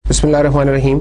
Bismillahirrahmanirrahim.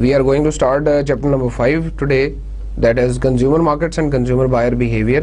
We are going to start chapter number 5 today, that is consumer markets and consumer buyer behavior.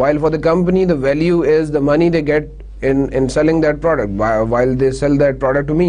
while for the company the value is the money they get in selling that product while they sell that product to me.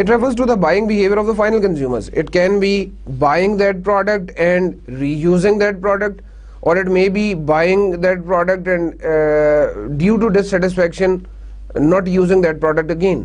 It refers to the buying behavior of the final consumers. It can be buying that product and reusing that product, or it may be buying that product and due to dissatisfaction not using that product again.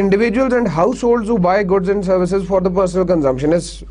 Individuals and households who buy goods and services for the personal consumption is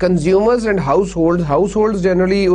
consumers and households generally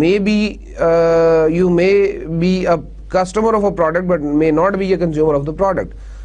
may be a customer of a product but may not be a consumer of the product.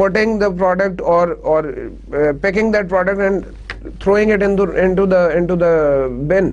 putting the product or picking that product and throwing it into the bin.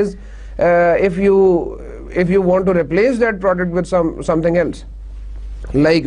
is if you want to replace that product with something else. Like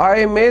I may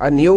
a new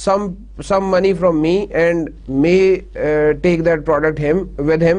some money from me and may take that product with him,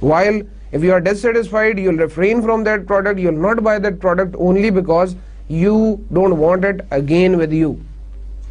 While if you are dissatisfied, you'll refrain from that product, you'll not buy that product only because you don't want it again with you.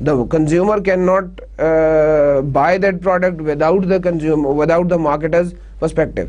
the consumer cannot buy that product without the marketer's perspective.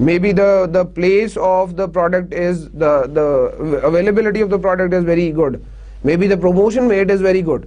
maybe the place of the product is the availability of the product is very good, maybe the promotion made is very good।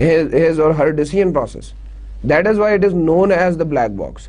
his or her decision process. That is why it is known as the black box,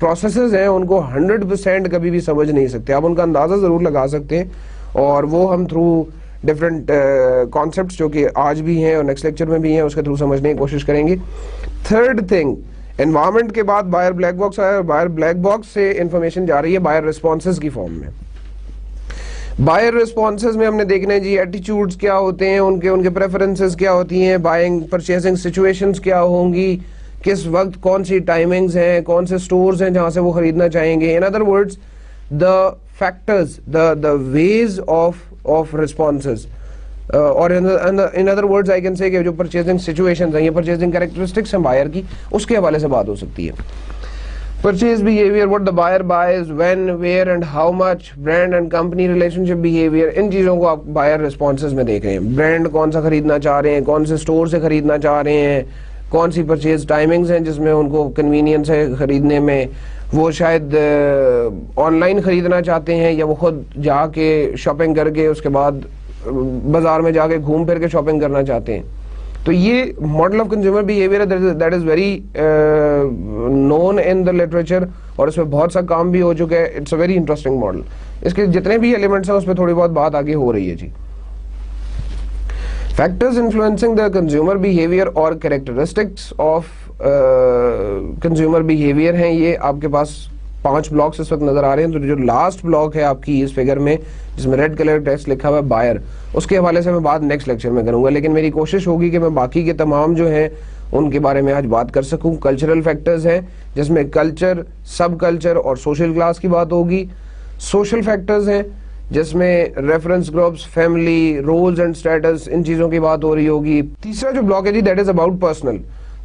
processes ہیں ان کو 100% کبھی بھی سمجھ نہیں سکتے. آپ ان کا اندازہ ضرور لگا سکتے ہیں, اور وہ ہم تھرو ڈفرینٹ کانسیپٹس جو کہ آج بھی ہیں اور نیکسٹ لیکچر میں بھی ہیں اس کے تھرو سمجھنے کی کوشش کریں گے. تھرڈ تھنگ, انوائرمنٹ کے بعد بائر بلیک باکس آیا, اور بائر بلیک باکس سے انفارمیشن جا رہی ہے بائر ریسپانسز کی فارم میں. بائر ریسپانسز میں ہم نے دیکھنا ہے جی ایٹیچیوڈز کیا ہوتے ہیں ان کے پریفرنسز کیا ہوتی ہیں, بائنگ پرچیزنگ سچویشنز کیا ہوں گی, کس وقت کون سی ٹائمنگز ہیں, کون سے سٹورز ہیں جہاں سے وہ خریدنا چاہیں گے. In other words the factors, the ways of responses, اور in other words I can say کہ جو purchasing situations ہیں, یہ purchasing characteristics ہیں buyer کی, اس کے حوالے سے بات ہو سکتی ہے. Purchase behavior, what the buyer buys, when, where and how much, brand and company relationship behavior, ان چیزوں کو آپ buyer responses میں دیکھ رہے ہیں. برانڈ کون سا خریدنا چاہ رہے ہیں, کون سے سٹور سے خریدنا چاہ رہے ہیں, کون سی پرچیز ٹائمنگز ہیں جس میں ان کو کنوینئنس ہے خریدنے میں, وہ شاید آن لائن خریدنا چاہتے ہیں یا وہ خود جا کے شاپنگ کر کے اس کے بعد بازار میں جا کے گھوم پھر کے شاپنگ کرنا چاہتے ہیں. تو یہ model of consumer behaviour that is very known in the literature, اور اس میں بہت سا کام بھی ہو چکا ہے. It's a very interesting model. اس کے جتنے بھی ایلیمنٹس ہیں اس پہ تھوڑی بہت بات آگے ہو رہی ہے جی. Factors influencing the consumer behaviour اور کریکٹرسٹکس آف کنزیومر بیہیویئر ہیں, یہ آپ کے پاس 5 بلاکس اس وقت نظر آ رہے ہیں. تو جو لاسٹ بلاک ہے آپ کی اس فگر میں جس میں ریڈ کلر ٹیکسٹ لکھا ہوا ہے بائر, اس کے حوالے سے میں بات نیکسٹ لیکچر میں کروں گا, لیکن میری کوشش ہوگی کہ میں باقی کے تمام جو ہیں ان کے بارے میں آج بات کر سکوں. کلچرل فیکٹرز ہیں جس میں کلچر, سب کلچر اور سوشل کلاس کی بات ہوگی. سوشل فیکٹرز ہیں جس میں reference groups, family, roles and status, ان چیزوں کی بات ہو رہی ہوگی. تیسرا جو بلاک ہے جی دیٹ از اباؤٹ پرسنل.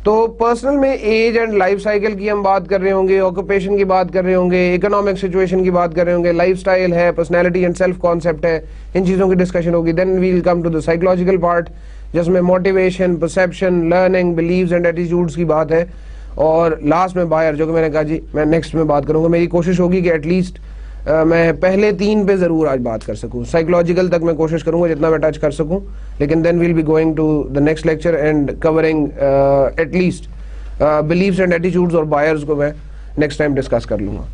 تو پرسنل میں ایج اینڈ لائف سائیکل کی ہم بات کر رہے ہوں گے, آکوپیشن کی بات کر رہے ہوں گے, اکنامک سچویشن کی بات کر رہے ہوں گے, لائف سٹائل ہے, پرسنالٹی اینڈ سیلف کانسیپٹ ہے, ان چیزوں کی ڈسکشن ہوگی. Then we will come to the psychological part جس میں motivation, perception, learning, beliefs and attitudes کی بات ہے. اور لاسٹ میں بائر, جو کہ میں نے کہا جی میں نیکسٹ میں بات کروں گا. میری کوشش ہوگی کہ ایٹ لیسٹ میں پہلے 3 پہ ضرور آج بات کر سکوں. سائیکولوجیکل تک میں کوشش کروں گا جتنا میں ٹچ کر سکوں, لیکن then we'll be going to the next lecture and covering at least beliefs and attitudes اور بائرز کو میں نیکسٹ ٹائم ڈسکس کر لوں گا.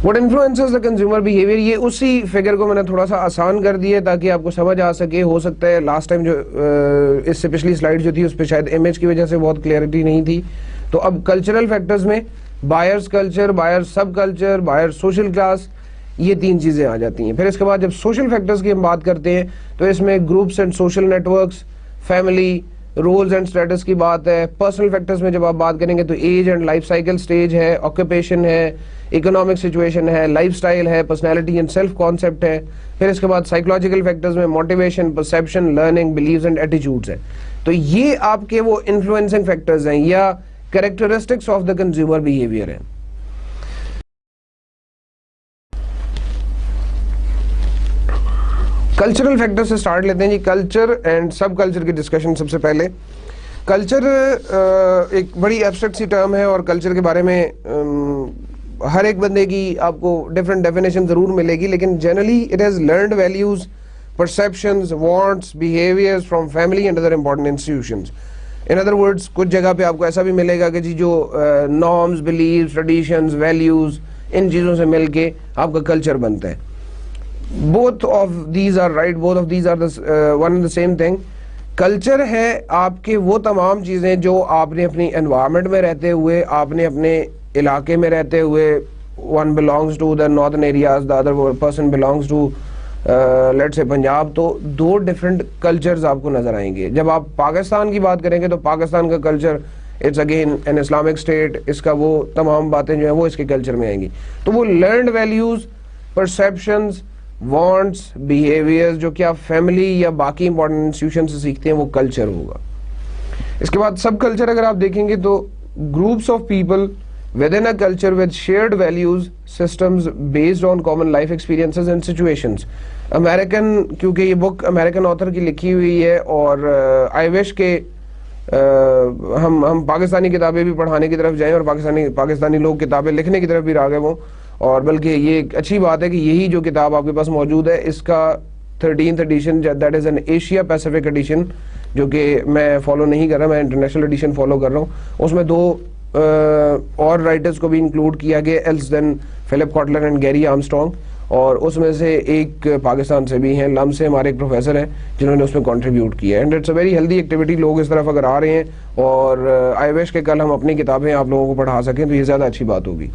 What influences the consumer behavior, یہ اسی فگر کو میں نے تھوڑا سا آسان کر دیا تاکہ آپ کو سمجھ آ سکے. ہو سکتا ہے لاسٹ ٹائم جو اس سے پچھلی سلائیڈ جو تھی اس پہ شاید امیج کی وجہ سے بہت کلیئرٹی نہیں تھی. تو اب کلچرل فیکٹرز میں بائرز کلچر, بائر سب کلچر, بائر سوشل کلاس, یہ 3 چیزیں آ جاتی ہیں. پھر اس کے بعد جب سوشل فیکٹرز کی ہم بات کرتے ہیں تو اس میں groups and social networks, family, roles and status کی بات ہے. پرسنل فیکٹرز میں جب آپ بات کریں گے تو age and life cycle stage ہے, آکوپیشن ہے, اکنامک سچویشن ہے, لائف سٹائل ہے, پرسنالٹی اینڈ سیلف کانسیپٹ ہے. پھر اس کے بعد سائیکولوجیکل فیکٹرز میں motivation, perception, learning, beliefs and attitudes ہیں. تو یہ آپ کے وہ انفلوئنسنگ فیکٹرز ہیں یا characteristics of the consumer behaviour ہیں. کلچرل فیکٹر سے سٹارٹ لیتے ہیں جی. کلچر اینڈ سب کلچر کی ڈسکشن. سب سے پہلے کلچر ایک بڑی ایبسٹریکٹ سی ٹرم ہے, اور کلچر کے بارے میں ہر ایک بندے کی آپ کو ڈفرینٹ ڈیفینیشن ضرور ملے گی, لیکن generally it has learned values, perceptions, wants, behaviours from family and other important institutions. In other words کچھ جگہ پہ آپ کو ایسا بھی ملے گا کہ جی جو نارمز, بلیفز, ٹریڈیشنز, ویلیوز, ان چیزوں سے مل کے آپ کا کلچر بنتا ہے. both of these are right, both of these are the one and the same thing. Culture ہے آپ کے وہ تمام چیزیں جو آپ نے اپنی انوائرمنٹ میں رہتے ہوئے, آپ نے اپنے علاقے میں رہتے ہوئے, one belongs to the northern areas, the other person belongs to let's say Punjab, تو 2 ڈفرینٹ کلچرز آپ کو نظر آئیں گے. جب آپ پاکستان کی بات کریں گے تو پاکستان کا culture it's again an Islamic state, اس کا وہ تمام باتیں جو ہیں وہ اس کے کلچر میں آئیں گی. تو وہ learned values, perceptions, wants, behaviours جو کہ آپ فیملی یا باقی امپورٹنٹ انسٹیٹیوشن سے سیکھتے ہیں وہ کلچر ہوگا. اس کے بعد سب کلچر اگر آپ دیکھیں گے تو groups of people within a culture with shared values systems based on common life experiences and situations. American, کیونکہ یہ بک امریکن آتھر کی لکھی ہوئی ہے, اور آئی وش کہ ہم پاکستانی کتابیں بھی پڑھانے کی طرف جائیں اور پاکستانی لوگ کتابیں لکھنے کی طرف بھی راغب ہوں. اور بلکہ یہ ایک اچھی بات ہے کہ یہی جو کتاب آپ کے پاس موجود ہے اس کا 13th edition, that is an Asia Pacific edition, جو کہ میں فالو نہیں کر رہا, میں انٹرنیشنل ایڈیشن فالو کر رہا ہوں. اس میں 2 اور رائٹرز کو بھی انکلوڈ کیا گیا else then Philip Kotler and Gary Armstrong, اور اس میں سے ایک پاکستان سے بھی ہیں, لم سے ہمارے ایک پروفیسر ہیں جنہوں نے اس میں کنٹریبیوٹ کیا ہے. And it's a very healthy activity. لوگ اس طرف اگر آ رہے ہیں, اور آئی وش کہ کل ہم اپنی کتابیں آپ لوگوں کو پڑھا سکیں تو یہ زیادہ اچھی بات ہوگی.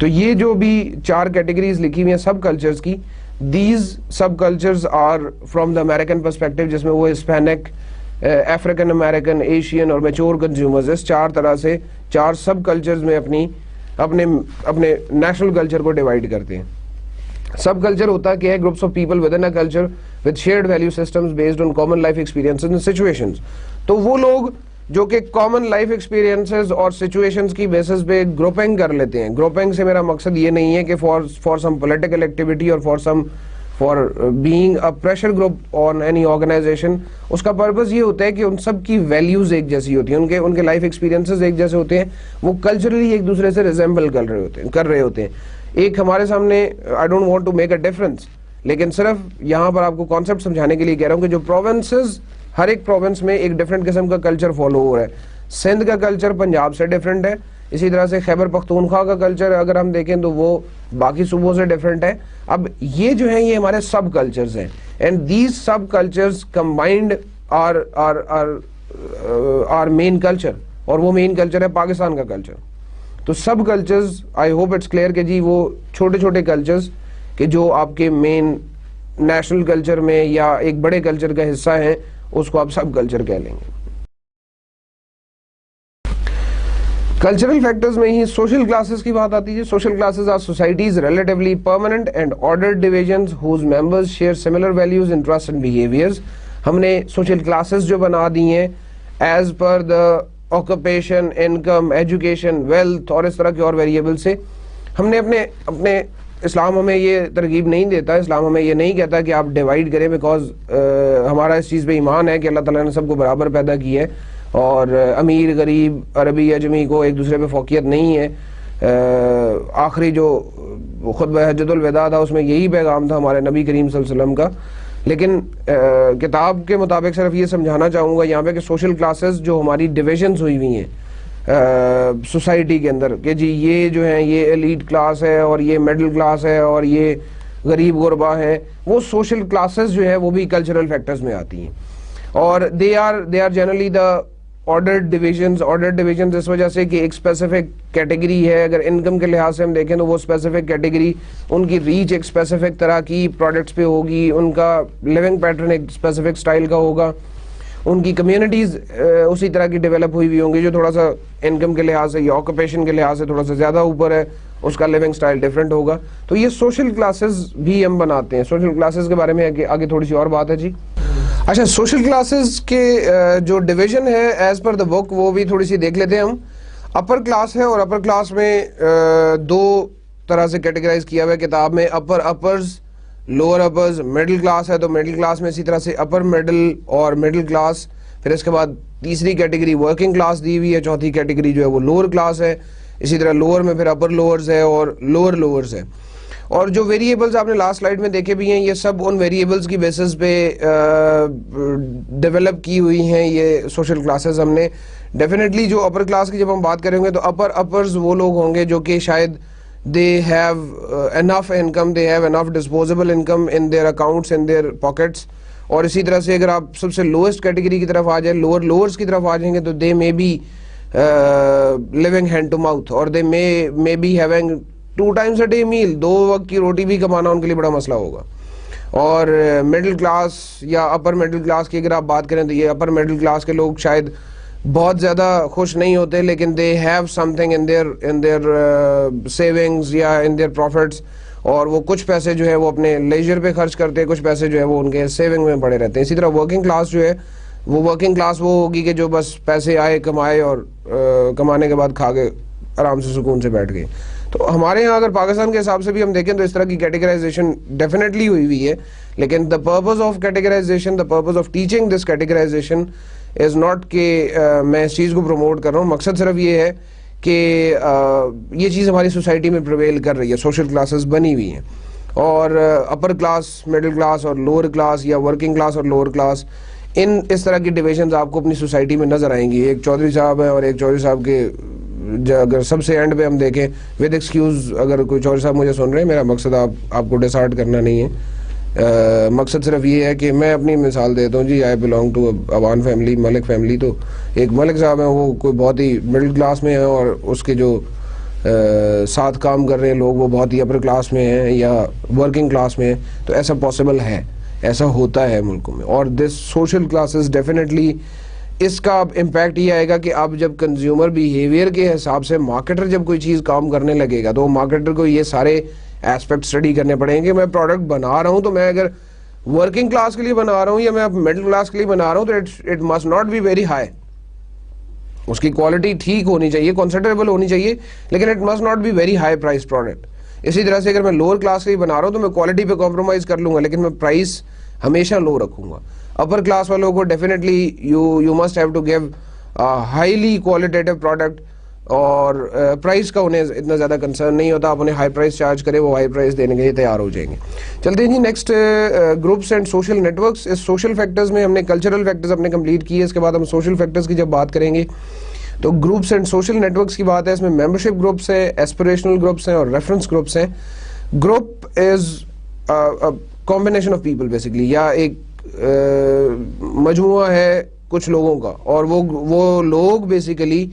تو یہ جو بھی 4 کیٹیگریز لکھی ہوئی ہیں سب کلچرز کی, these subcultures are from the American perspective, جس میں وہ ہسپینک, افریقن امریکن, ایشین اور میچور کنزیومرز, اس 4 طرح سے 4 سب کلچرز میں اپنے نیشنل کلچر کو ڈیوائڈ کرتے ہیں. سب کلچر ہوتا کیا ہے؟ Groups of people with in a culture with shared value systems based on common life experiences and situations. تو وہ لوگ جو کہ کامن لائف ایکسپیرینسز اور سچویشنز کی بیسس پہ گروپنگ کر لیتے ہیں. گروپنگ سے میرا مقصد یہ نہیں ہے کہ فار سم پولیٹیکل ایکٹیویٹی اور for being a pressure group on any organization. اس کا پرپز یہ ہوتا ہے کہ ان سب کی ویلیوز ایک جیسی ہوتی ہیں, ان کے لائف ایکسپیرینسز ایک جیسے ہوتے ہیں, وہ کلچرلی ایک دوسرے سے ریزمبل کر رہے ہوتے ہیں. ایک ہمارے سامنے, I don't want to make a difference, لیکن صرف یہاں پر آپ کو کانسیپٹ سمجھانے کے لیے کہہ رہا ہوں کہ جو پروونسز, ہر ایک پروونس میں ایک ڈفرنٹ قسم کا کلچر فالو ہو رہا ہے. سندھ کا کلچر پنجاب سے ڈفرنٹ ہے, اسی طرح سے خیبر پختونخوا کا کلچر اگر ہم دیکھیں تو وہ باقی صوبوں سے ڈفرنٹ ہے. اب یہ جو ہیں یہ ہمارے سب کلچرز ہیں, and these subcultures combined are main culture, اور وہ مین کلچر ہے پاکستان کا کلچر. تو subcultures, I hope it's clear کہ جی وہ چھوٹے چھوٹے کلچرز کہ جو آپ کے مین نیشنل کلچر میں یا ایک بڑے کلچر کا حصہ ہیں, اس کو آپ سب کلچر کہہ لیں گے. کلچرل فیکٹرز میں ہی سوشل کلاسز کی بات آتی ہے. Social classes are society's relatively permanent and ordered divisions whose members share similar values, interest and behaviours. ہم نے سوشل کلاسز جو بنا دی ہیں as per the occupation, income, education, wealth اور اس طرح کے اور ویریبل سے. ہم نے اپنے اسلام ہمیں یہ ترغیب نہیں دیتا, اسلام ہمیں یہ نہیں کہتا کہ آپ ڈیوائڈ کریں, بیکاز ہمارا اس چیز پہ ایمان ہے کہ اللہ تعالیٰ نے سب کو برابر پیدا کیا ہے, اور امیر غریب عربی اجمی کو ایک دوسرے پہ فوقیت نہیں ہے. آخری جو خطبہ حجۃ الوداع تھا اس میں یہی پیغام تھا ہمارے نبی کریم صلی اللہ علیہ وسلم کا. لیکن کتاب کے مطابق صرف یہ سمجھانا چاہوں گا یہاں پہ کہ سوشل کلاسز جو ہماری ڈویژنز ہوئی ہوئی ہیں سوسائٹی کے اندر, کہ جی یہ جو ہیں یہ ایلیٹ کلاس ہے اور یہ مڈل کلاس ہے اور یہ غریب غربا ہیں, وہ سوشل کلاسز جو ہے وہ بھی کلچرل فیکٹرز میں آتی ہیں, اور they are generally the ordered divisions اس وجہ سے کہ ایک اسپیسیفک کیٹیگری ہے. اگر انکم کے لحاظ سے ہم دیکھیں تو وہ اسپیسیفک کیٹیگری, ان کی ریچ ایک اسپیسیفک طرح کی پروڈکٹس پہ ہوگی, ان کا لیونگ پیٹرن ایک اسپیسیفک اسٹائل کا ہوگا, ان کی کمیونٹیز اسی طرح کی ڈیولپ ہوئی ہوں گی جو تھوڑا سا انکم کے لحاظ سے یا آکوپیشن کے لحاظ سے تھوڑا سا زیادہ اوپر ہے, اس کا لیونگ اسٹائل ڈفرینٹ ہوگا. تو یہ سوشل کلاسز بھی ہم بناتے ہیں. سوشل کلاسز کے بارے میں آگے تھوڑی سی اور بات ہے. جی اچھا, سوشل کلاسز کے جو ڈویژن ہے ایز پر دا بک وہ بھی تھوڑی سی دیکھ لیتے ہیں ہم. اپر کلاس ہے, اور اپر کلاس میں 2 طرح سے کیٹیگرائز کیا ہوا ہے کتاب میں, appears, lower appears. Middle class ہے تو مڈل کلاس میں اسی طرح سے اپر مڈل اور مڈل کلاس, پھر اس کے بعد تیسری کیٹیگری ورکنگ کلاس دی ہوئی ہے, چوتھی کیٹیگری جو ہے وہ لوور کلاس ہے, اسی طرح لوور میں پھر اپر لوورز ہے اور لوور لوورز ہے. اور جو ویریبلز آپ نے لاسٹ سلائیڈ میں دیکھے بھی ہیں یہ سب ان ویریبلز کی بیسس پہ ڈیولپ کی ہوئی ہیں یہ سوشل کلاسز. ہم نے ڈیفینیٹلی جو اپر کلاس کی جب ہم بات کریں گے تو اپرز وہ لوگ ہوں گے جو کہ شاید they have enough income, they have enough disposable income in their accounts, in their pockets. اور اسی طرح سے اگر آپ سب سے لوئسٹ کیٹیگری کی طرف آ جائیں, لوورز کی طرف آ جائیں گے تو they may be living hand to mouth, اور they may be having 2 times a day meal, 2 وقت کی روٹی بھی کمانا ان کے لیے بڑا مسئلہ ہوگا. اور مڈل کلاس یا اپر مڈل کلاس کی اگر آپ بات کریں تو یہ اپر مڈل کلاس کے لوگ شاید بہت زیادہ خوش نہیں ہوتے, لیکن they have something in their savings یا in their profits, اور وہ کچھ پیسے جو ہے وہ اپنے لیجر پہ خرچ کرتے ہیں, کچھ پیسے جو ہے وہ ان کے سیونگ میں پڑے رہتے ہیں. اسی طرح ورکنگ کلاس جو ہے وہ ورکنگ کلاس وہ ہوگی کہ جو بس پیسے آئے کمائے اور کمانے کے بعد کھا کے آرام سے سکون سے بیٹھ گئے. تو ہمارے یہاں اگر پاکستان کے حساب سے بھی ہم دیکھیں تو اس طرح کی کیٹیگرائزیشن ڈیفینیٹلی ہوئی ہوئی ہے, لیکن the purpose of categorisation, the purpose of teaching this categorisation is not کہ میں اس چیز کو پروموٹ کر رہا ہوں. مقصد صرف یہ ہے کہ یہ چیز ہماری سوسائٹی میں پریویل کر رہی ہے, سوشل کلاسز بنی ہوئی ہیں, اور اپر کلاس, مڈل کلاس اور لوور کلاس یا ورکنگ کلاس اور لوور کلاس, اس طرح کی ڈویژنز آپ کو اپنی سوسائٹی میں نظر آئیں گی. ایک چودھری صاحب ہیں اور ایک چودھری صاحب کے اگر سب سے اینڈ پہ ہم دیکھیں ود ایکسکیوز, اگر کوئی چودھری صاحب مجھے سن رہے ہیں, میرا مقصد آپ کو ڈسارٹ کرنا نہیں ہے, مقصد صرف یہ ہے کہ میں اپنی مثال دیتا ہوں جی. I belong to Awan family, Malik family. تو ایک ملک صاحب ہیں, وہ کوئی بہت ہی مڈل کلاس میں ہیں, اور اس کے جو ساتھ کام کر رہے ہیں لوگ وہ بہت ہی اپر کلاس میں ہیں یا ورکنگ کلاس میں ہیں. تو ایسا پاسبل ہے, ایسا ہوتا ہے ملکوں میں. اور دس سوشل کلاسز ڈیفینیٹلی, اس کا اب امپیکٹ یہ آئے گا کہ اب جب کنزیومر بیہیویئر کے حساب سے مارکیٹر جب کوئی چیز کام کرنے لگے گا, تو مارکیٹر کو یہ سارے ایسپیکٹ اسٹڈی کرنے پڑیں گے. میں پروڈکٹ بنا رہا ہوں تو میں اگر ورکنگ کلاس کے لیے بنا رہا ہوں یا میں مڈل کلاس کے لیے بنا رہا ہوں, تو it must not be very high. اس کی کوالٹی ٹھیک ہونی چاہیے, کنسیڈریبل ہونی چاہیے, لیکن it must not be very high price product. اسی طرح سے اگر میں لوور کلاس کے لیے بنا رہا ہوں تو میں کوالٹی پہ کمپرومائز کر لوں گا, لیکن میں پرائس ہمیشہ لو رکھوں گا. اپر کلاس والوں کو definitely you must have to give highly qualitative product, اور پرائس کا انہیں اتنا زیادہ کنسرن نہیں ہوتا. آپ انہیں ہائی پرائس چارج کریں, وہ ہائی پرائس دینے کے لیے تیار ہو جائیں گے. چلتے ہیں جی next, groups and social networks. اس سوشل فیکٹرز میں ہم نے کلچرل فیکٹرز اپنے کمپلیٹ کیے, اس کے بعد ہم سوشل فیکٹرز کی جب بات کریں گے تو groups and social networks کی بات ہے. اس میں ممبرشپ گروپس ہیں, ایسپریشنل گروپس ہیں, اور ریفرنس گروپس ہیں. Group is combination of people basically, یا ایک مجموعہ ہے کچھ لوگوں کا, اور وہ لوگ بیسیکلی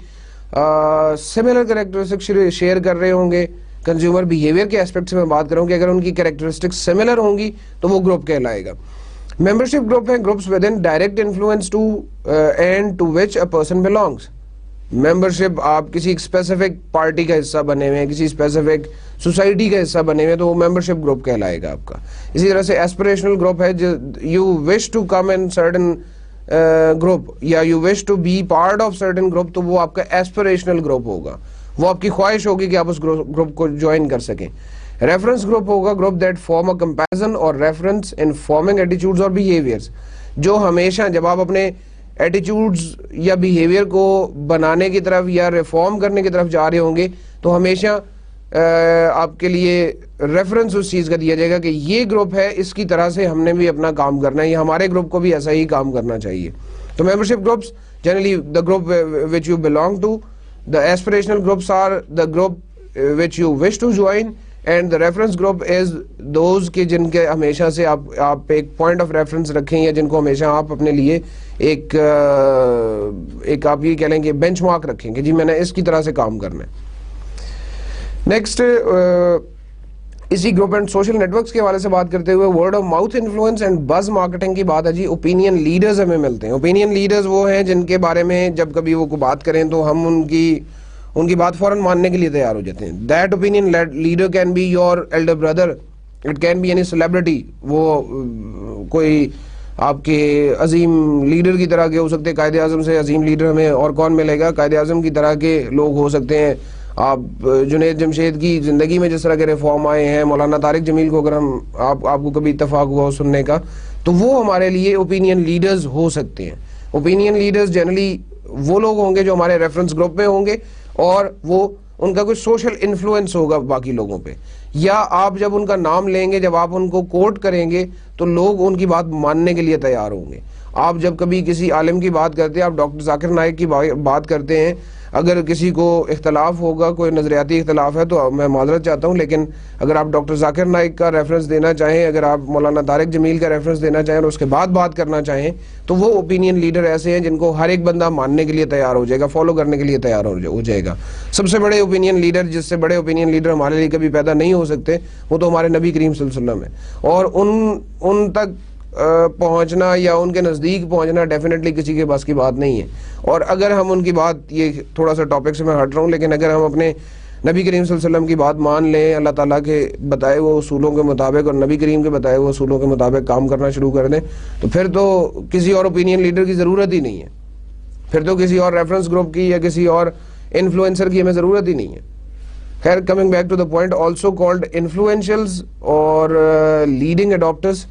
سملر کریکٹرسٹکس شیئر کر رہے ہوں گے. کنزیومر بیہیویئر کے ایسپیکٹ سے میں بات کروں کہ اگر ان کی کریکٹرسٹکس سملر ہوں گی تو وہ گروپ کہلائے گا. ممبرشپ گروپ ہے groups with in direct influence to and to which a person belongs. Membership آپ کسی اسپیسیفک پارٹی کا حصہ بنے ہوئے ہیں, کسی اسپیسیفک سوسائٹی کا حصہ بنے ہوئے, تو وہ ممبرشپ گروپ کہلائے گا آپ کا. اسی طرح سے ایسپریشنل گروپ ہے, you wish to come in certain group یا you wish to be part of certain group, تو وہ آپ کا ایسپریشنل گروپ ہوگا. وہ آپ کی خواہش ہوگی کہ آپ اس گروپ کو جوائن کر سکیں. ریفرنس گروپ ہوگا group that form a comparison اور ریفرنس ان فارمنگ ایٹیٹیوڈز اور بیہیویئرز, جو ہمیشہ جب آپ اپنے ایٹیٹیوڈز یا بیہیویئر کو بنانے کی طرف یا ریفارم کرنے کی طرف جا رہے ہوں گے, تو ہمیشہ آپ کے لیے ریفرنس اس چیز کا دیا جائے گا کہ یہ گروپ ہے, اس کی طرح سے ہم نے بھی اپنا کام کرنا ہے, یا ہمارے گروپ کو بھی ایسا ہی کام کرنا چاہیے. تو membership groups generally the group which you belong to, the aspirational groups are the group which you wish to join, and the reference group is those کہ جن کے ہمیشہ سے آپ ایک پوائنٹ آف ریفرنس رکھیں, یا جن کو ہمیشہ آپ اپنے لیے ایک آپ یہ کہہ لیں کہ بینچ مارک رکھیں کہ جی میں نے اس کی طرح سے کام کرنا ہے. نیکسٹ, اسی group and social networks کے حوالے سے بات کرتے ہوئے word of mouth influence and buzz marketing کی بات ہے جی. اوپینین لیڈرز ہمیں ملتے ہیں. اوپینین لیڈرز وہ ہیں جن کے بارے میں جب کبھی وہ کوئی بات کریں تو ہم ان کی بات فوراً ماننے کے لیے تیار ہو جاتے ہیں. That opinion leader can be your elder brother, it can be any celebrity. وہ کوئی آپ کے عظیم لیڈر کی طرح کے ہو سکتے ہیں. قائد اعظم سے عظیم لیڈر ہمیں اور کون ملے گا؟ قائد اعظم کی طرح کے لوگ ہو سکتے ہیں. آپ جنید جمشید کی زندگی میں جس طرح کے ریفارم آئے ہیں, مولانا طارق جمیل کو اگر آپ کو کبھی اتفاق ہوا ہو سننے کا, تو وہ ہمارے لیے اوپینین لیڈرز ہو سکتے ہیں. اوپینین لیڈرز جنرلی وہ لوگ ہوں گے جو ہمارے ریفرنس گروپ میں ہوں گے, اور وہ ان کا کوئی سوشل انفلوئنس ہوگا باقی لوگوں پہ, یا آپ جب ان کا نام لیں گے, جب آپ ان کو کوٹ کریں گے تو لوگ ان کی بات ماننے کے لیے تیار ہوں گے. آپ جب کبھی کسی عالم کی بات کرتے ہیں, آپ ڈاکٹر ذاکر نائک کی بات کرتے ہیں, اگر کسی کو اختلاف ہوگا, کوئی نظریاتی اختلاف ہے تو میں معذرت چاہتا ہوں, لیکن اگر آپ ڈاکٹر ذاکر نائک کا ریفرنس دینا چاہیں, اگر آپ مولانا طارق جمیل کا ریفرنس دینا چاہیں اور اس کے بعد بات کرنا چاہیں, تو وہ اوپینین لیڈر ایسے ہیں جن کو ہر ایک بندہ ماننے کے لیے تیار ہو جائے گا, فالو کرنے کے لیے تیار ہو جائے گا. سب سے بڑے اوپینین لیڈر, جس سے بڑے اوپینین لیڈر ہمارے لیے کبھی پیدا نہیں ہو سکتے, وہ تو ہمارے نبی کریم صلی اللہ علیہ وسلم ہے. اور ان تک پہنچنا یا ان کے نزدیک پہنچنا ڈیفینیٹلی کسی کے بس کی بات نہیں ہے. اور اگر ہم ان کی بات, یہ تھوڑا سا ٹاپک سے میں ہٹ رہا ہوں, لیکن اگر ہم اپنے نبی کریم صلی اللہ علیہ وسلم کی بات مان لیں, اللہ تعالیٰ کے بتائے ہوئے اصولوں کے مطابق اور نبی کریم کے بتائے ہوئے اصولوں کے مطابق کام کرنا شروع کر دیں, تو پھر تو کسی اور اوپینین لیڈر کی ضرورت ہی نہیں ہے. پھر تو کسی اور ریفرنس گروپ کی یا کسی اور انفلوئنسر کی ہمیں ضرورت ہی نہیں ہے. خیر, coming back to the point, also called influentials اور لیڈنگ اڈاپٹرز,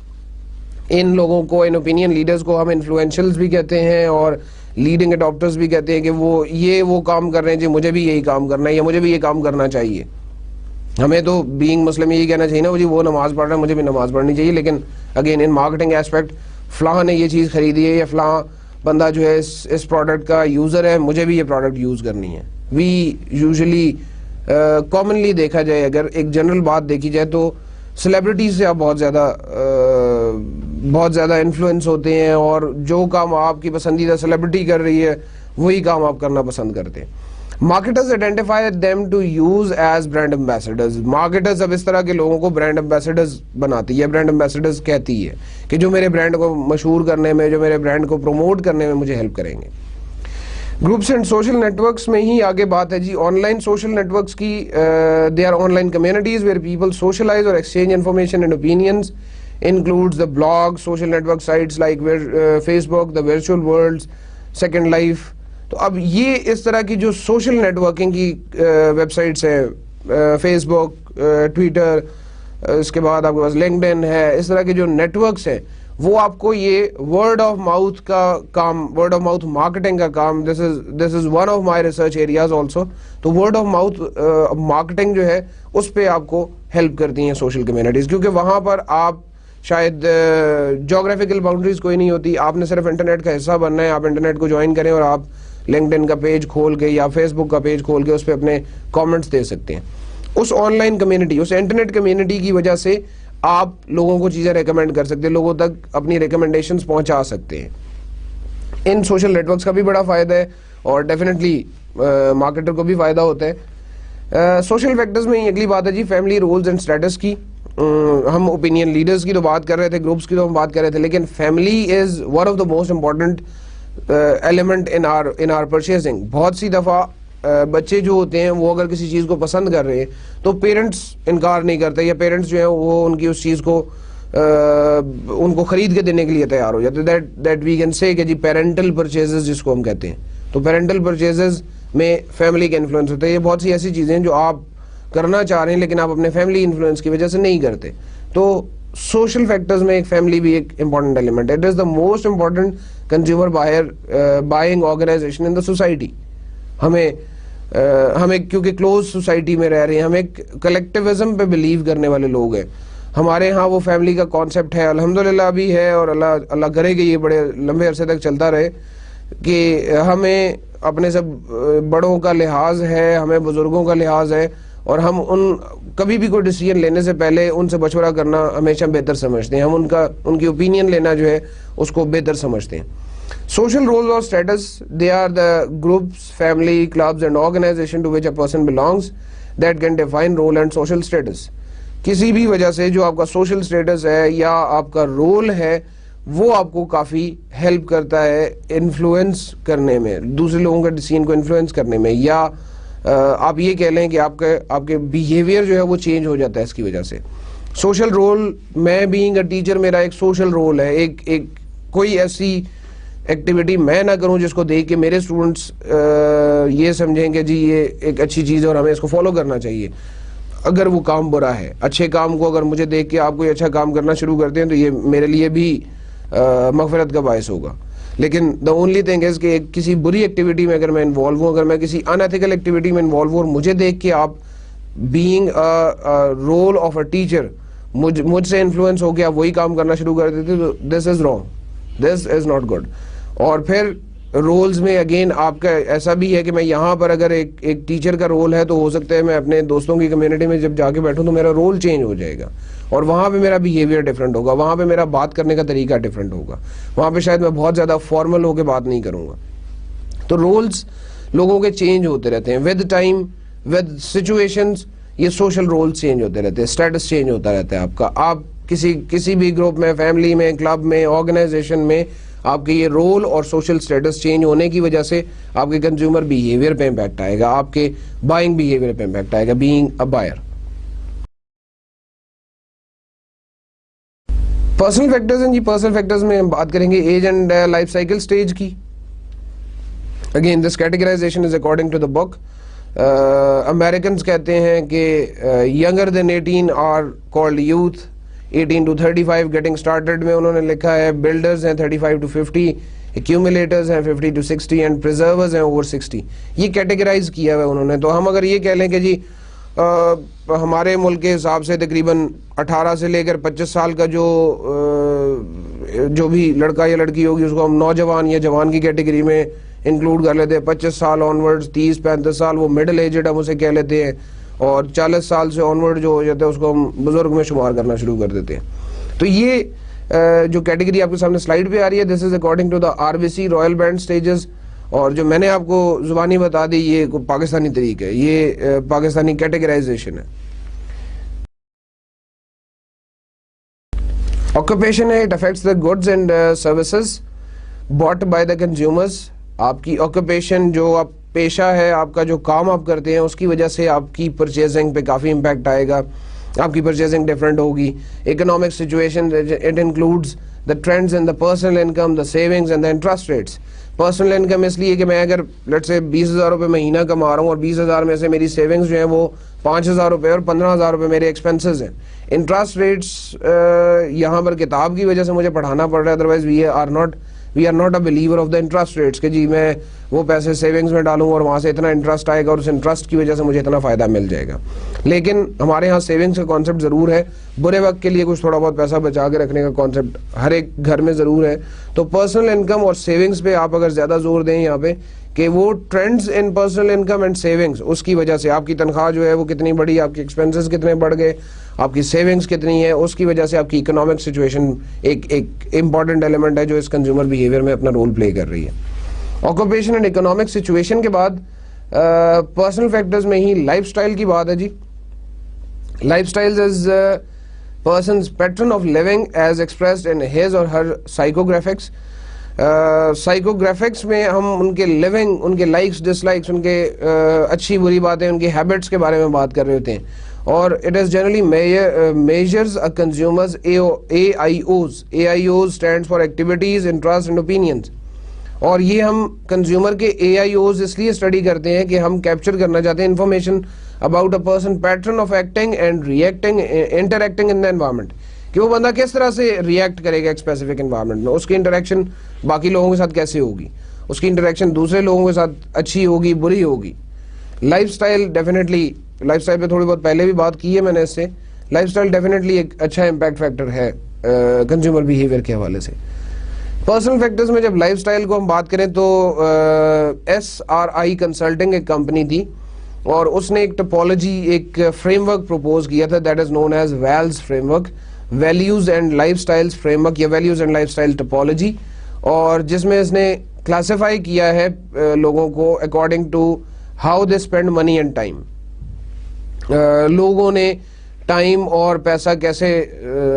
ان لوگوں کو, ان اوپینین لیڈرز کو ہم انفلوئنشلز بھی کہتے ہیں اور لیڈنگ اڈاپٹرز بھی کہتے ہیں کہ وہ کام کر رہے ہیں جی, مجھے بھی یہی کام کرنا ہے یا مجھے بھی یہ کام کرنا چاہیے. ہمیں تو بینگ مسلم یہی کہنا چاہیے نا, جی وہ نماز پڑھ رہا ہے, مجھے بھی نماز پڑھنی چاہیے. لیکن اگین ان مارکیٹنگ ایسپیکٹ, فلاں نے یہ چیز خریدی ہے یا فلاں بندہ جو ہے اس پروڈکٹ کا یوزر ہے, مجھے بھی یہ پروڈکٹ یوز کرنی ہے. وی یوزلی کامنلی دیکھا جائے, اگر ایک جنرل بات دیکھی جائے تو سیلیبریٹیز سے آپ بہت زیادہ انفلوئنس ہوتے ہیں, اور جو کام آپ کی پسندیدہ سیلیبریٹی کر رہی ہے وہی کام آپ کرنا پسند کرتے ہیں. Marketers identify them to use as brand ambassadors. Marketers اب اس طرح کے لوگوں کو برانڈ ایمبیسڈرز بناتی ہے, برانڈ ایمبیسڈرز کہتی ہے کہ جو میرے برانڈ کو مشہور کرنے میں, جو میرے برانڈ کو پروموٹ کرنے میں مجھے ہیلپ کریں گے. گروپس اینڈ سوشل نیٹورکس میں ہی آگے بات ہے جی. آن لائن سوشل نیٹورکس کی they are online communities where people socialize اور exchange information and opinions. includes the blog, social network sites like Facebook, the virtual worlds, Second Life. تو اب یہ اس طرح کی جو سوشل نیٹورکنگ کی web sites ہیں, فیس بک, ٹویٹر, اس کے بعد آپ کے پاس لنکڈ ان ہے, اس طرح کے جو نیٹورکس ہیں وہ آپ کو یہ ورڈ آف ماؤتھ کا کام, ورڈ آف ماؤتھ مارکیٹنگ کا کام, this is one of my research areas also. تو ورڈ آف ماؤتھ مارکیٹنگ جو ہے اس پہ آپ کو ہیلپ کرتی ہیں سوشل کمیونٹیز, کیونکہ وہاں پر آپ شاید جغرافیکل باؤنڈریز کوئی نہیں ہوتی, آپ نے صرف انٹرنیٹ کا حصہ بننا ہے. آپ انٹرنیٹ کو جوائن کریں اور آپ لنکڈ ان کا پیج کھول کے یا فیس بک کا پیج کھول کے اس پہ اپنے کامنٹس دے سکتے ہیں. اس آن لائن کمیونٹی, اس انٹرنیٹ کمیونٹی کی وجہ سے آپ لوگوں کو چیزیں ریکمینڈ کر سکتے ہیں, لوگوں تک اپنی ریکمنڈیشنز پہنچا سکتے ہیں. ان سوشل نیٹورکس کا بھی بڑا فائدہ ہے اور ڈیفینیٹلی مارکیٹر کو بھی فائدہ ہوتا ہے. سوشل فیکٹرز میں اگلی بات ہے جی فیملی رولز اینڈ اسٹیٹس کی. ہم اوپینین لیڈرز کی تو بات کر رہے تھے, گروپس کی تو ہم بات کر رہے تھے, لیکن family is one of the most important element in our purchasing. بہت سی دفعہ بچے جو ہوتے ہیں وہ اگر کسی چیز کو پسند کر رہے ہیں تو پیرنٹس انکار نہیں کرتے, یا پیرنٹس جو ہیں وہ ان کی اس چیز کو ان کو خرید کے دینے کے لیے تیار ہو جاتے. دیٹ وی کین سے کہ جی پیرنٹل پرچیزز جس کو ہم کہتے ہیں. تو پیرنٹل پرچیزز میں فیملی کا انفلوئنس ہوتا ہے. یہ بہت سی ایسی چیزیں ہیں جو آپ کرنا چاہ رہے ہیں لیکن آپ اپنے فیملی انفلوئنس کی وجہ سے نہیں کرتے. تو سوشل فیکٹرز میں ایک فیملی بھی ایک امپورٹنٹ ایلیمنٹ ہے. It is the most important consumer buying organization in the society. ہمیں کیونکہ کلوز سوسائٹی میں رہ رہے ہیں, ہم ایک کلیکٹیوزم پہ بلیو کرنے والے لوگ ہیں. ہمارے ہاں وہ فیملی کا کانسیپٹ ہے, الحمدللہ ابھی ہے, اور اللہ کرے کہ یہ بڑے لمبے عرصے تک چلتا رہے, کہ ہمیں اپنے سب بڑوں کا لحاظ ہے, ہمیں بزرگوں کا لحاظ ہے, اور ہم کبھی بھی کوئی ڈیسیجن لینے سے پہلے ان سے مشورہ کرنا ہمیشہ بہتر سمجھتے ہیں. ہم ان کی اوپینین لینا جو ہے اس کو بہتر سمجھتے ہیں. Social roles or status, they are the groups, family, clubs and organization to which a person belongs that can define role and social status. کسی بھی وجہ سے جو آپ کا سوشل اسٹیٹس ہے یا آپ کا رول ہے وہ آپ کو کافی ہیلپ کرتا ہے انفلوئنس کرنے میں, دوسرے لوگوں کے ڈیسیژن کو انفلوئنس کرنے میں, یا آپ یہ کہہ لیں کہ آپ کے بیہیویئر جو ہے وہ چینج ہو جاتا ہے اس کی وجہ سے. سوشل رول, میں بینگ اے ٹیچر میرا ایک سوشل رول ہے. ایک کوئی ایسی ایکٹیویٹی میں نہ کروں جس کو دیکھ کے میرے اسٹوڈنٹس یہ سمجھیں کہ جی یہ ایک اچھی چیز ہے اور ہمیں اس کو فالو کرنا چاہیے. اگر وہ کام برا ہے, اچھے کام کو اگر مجھے دیکھ کے آپ کوئی اچھا کام کرنا شروع کرتے ہیں تو یہ میرے لیے بھی مغفرت کا باعث ہوگا. لیکن دا اونلی تھنگ از کہ کسی بری ایکٹیویٹی میں اگر میں انوالو ہوں, اگر میں کسی ان ایتھیکل ایکٹیویٹی میں انوالو ہوں اور مجھے دیکھ کے آپ being role of a teacher مجھ سے انفلوئنس ہو کے آپ وہی کام کرنا شروع کر دیتے تو this is wrong, this is not good. اور پھر رولز میں اگین آپ کا ایسا بھی ہے کہ میں یہاں پر اگر ایک ٹیچر کا رول ہے تو ہو سکتا ہے میں اپنے دوستوں کی کمیونٹی میں جب جا کے بیٹھوں تو میرا رول چینج ہو جائے گا, اور وہاں پہ میرا بیہیویئر ڈفرینٹ ہوگا, وہاں پہ میرا بات کرنے کا طریقہ ڈفرینٹ ہوگا, وہاں پہ شاید میں بہت زیادہ فارمل ہو کے بات نہیں کروں گا. تو رولز لوگوں کے چینج ہوتے رہتے ہیں ود ٹائم, ود سچویشنز. یہ سوشل رولز چینج ہوتے رہتے ہیں, اسٹیٹس چینج ہوتا رہتا ہے آپ کا. آپ کسی بھی گروپ میں, فیملی میں, کلب میں, آرگنائزیشن میں آپ کے یہ رول اور سوشل سٹیٹس چینج ہونے کی وجہ سے آپ کے کنزیومر بیہیویئر پہ امپیکٹ آئے گا, آپ کے بائنگ بیہیویئر پہ امپیکٹ آئے گا, being a buyer. Personal factors ہیں جی. پرسنل فیکٹرز میں ہم بات کریں گے age and life cycle stage کی. Again this categorisation is according to the book. Americans کہتے ہیں کہ younger than 18 are called youth, 18 to 35 getting started میں انہوں نے لکھا ہے. بلڈرز ہیں 35 to 50, ایکیومولیٹرز ہیں 50 to 60 اینڈ پریزرورز ہیں اوور 60. یہ کیٹیگرائز کیا ہوا ہے انہوں نے. تو ہم اگر یہ کہہ لیں کہ جی ہمارے ملک کے حساب سے تقریباً 18 سے لے کر 25 سال کا جو جو بھی لڑکا یا لڑکی ہوگی اس کو ہم نوجوان یا جوان کی کیٹیگری میں انکلوڈ کر لیتے ہیں. 25 سال آنورڈ, 30-35 سال وہ مڈل ایجڈ ہم اسے کہہ لیتے ہیں, اور 40 سال سے آنورڈ جو ہو جاتا ہے اس کو ہم بزرگ میں شمار کرنا شروع کر دیتے ہیں. تو یہ جو کیٹیگری آپ کے سامنے سلائیڈ پہ آ رہی ہے, this is according to the RBC royal band stages. اور جو میں نے آپ کو زبانی بتا دی یہ پاکستانی طریقہ ہے, یہ پاکستانی کیٹیگرائزیشن ہے. آکوپیشن ہے, it affects the goods and services bought by the consumers. آپ کی آکوپیشن, جو آپ پیشہ ہے, آپ کا جو کام آپ کرتے ہیں, اس کی وجہ سے آپ کی پرچیزنگ پہ کافی امپیکٹ آئے گا. آپ کی پرچیزنگ ڈفرینٹ ہوگی. Economic situation, it includes the trends in the personal income, the savings and the interest rates. Personal income اس لیے کہ میں اگر لیٹ سے 20,000 روپے مہینہ کما رہا ہوں اور 20,000 میں سے میری سیونگز جو ہیں وہ 5,000 روپے اور 15,000 روپے میرے ایکسپینسز ہیں. انٹرسٹ ریٹس یہاں پر کتاب کی وجہ سے مجھے پڑھانا پڑ رہا ہے, otherwise we are not a believer of the interest rates کہ جی میں وہ پیسے سیونگز میں ڈالوں اور وہاں سے اتنا انٹرسٹ آئے گا اور اس انٹرسٹ کی وجہ سے مجھے اتنا فائدہ مل جائے گا. لیکن ہمارے یہاں سیونگز کا کانسیپٹ ضرور ہے, برے وقت کے لیے کچھ تھوڑا بہت پیسہ بچا کے رکھنے کا کانسیپٹ ہر ایک گھر میں ضرور ہے. تو پرسنل انکم اور سیونگز پہ آپ اگر زیادہ زور دیں یہاں پہ کہ وہ trends in personal income and savings, اس کی وجہ سے آپ کی تنخواہ جو ہے وہ کتنی بڑی, آپ کے ایکسپینسز کتنے بڑھ گئے, آپ کی سیونگز کتنی ہے, اس کی وجہ سے آپ کی اکنامک سچویشن ایک امپورٹنٹ ایلیمنٹ ہے جو اس کنزیومر بیہیویئر میں اپنا رول پلے کر رہی ہے. آکوپیشن اینڈ اکنامک سچویشن کے بعد پرسنل فیکٹرز میں ہی لائف سٹائل کی بات ہے جی. Lifestyle is person's pattern of living as expressed in his or her psychographics. Psychographics میں ہم ان کے لیونگ, ان کے لائکس ڈس لائکس, ان کے اچھی بری باتیں, ان کی ہیبٹس کے بارے میں بات کر رہے ہوتے ہیں. اور it is generally measures a consumers AIOs. AIOs stands for activities, interest and opinions. اور یہ ہم کنزیومر کے AIOs اس لیے اسٹڈی کرتے ہیں کہ ہم کیپچر کرنا چاہتے ہیں information about a person pattern of acting and reacting interacting in the environment, کہ وہ بندہ کس طرح سے ریئیکٹ کرے گا ایک اسپیسیفک انوائرمنٹ میں, اس کی انٹریکشن باقی لوگوں کے ساتھ کیسے ہوگی, اس کی انٹریکشن دوسرے لوگوں کے ساتھ اچھی ہوگی بری ہوگی. Life style definitely, life style پہ تھوڑی بہت پہلے بھی بات کی ہے میں نے اس سے, لائف سٹائل ڈیفینیٹلی ایک اچھا امپیکٹ فیکٹر ہے کنزیومر بیہیویئر کے حوالے سے. پرسنل فیکٹرز میں جب لائف سٹائل کو ہم بات کریں تو SRI کنسلٹنگ ایک کمپنی تھی اور اس نے ایک ٹپولوجی, ایک فریم ورک پروپوز کیا تھا, that is known as values framework, values and lifestyles framework یا values and lifestyle typology, اور جس میں اس نے کلاسیفائی کیا ہے لوگوں کو according to how they spend money and time. لوگوں نے ٹائم اور پیسہ کیسے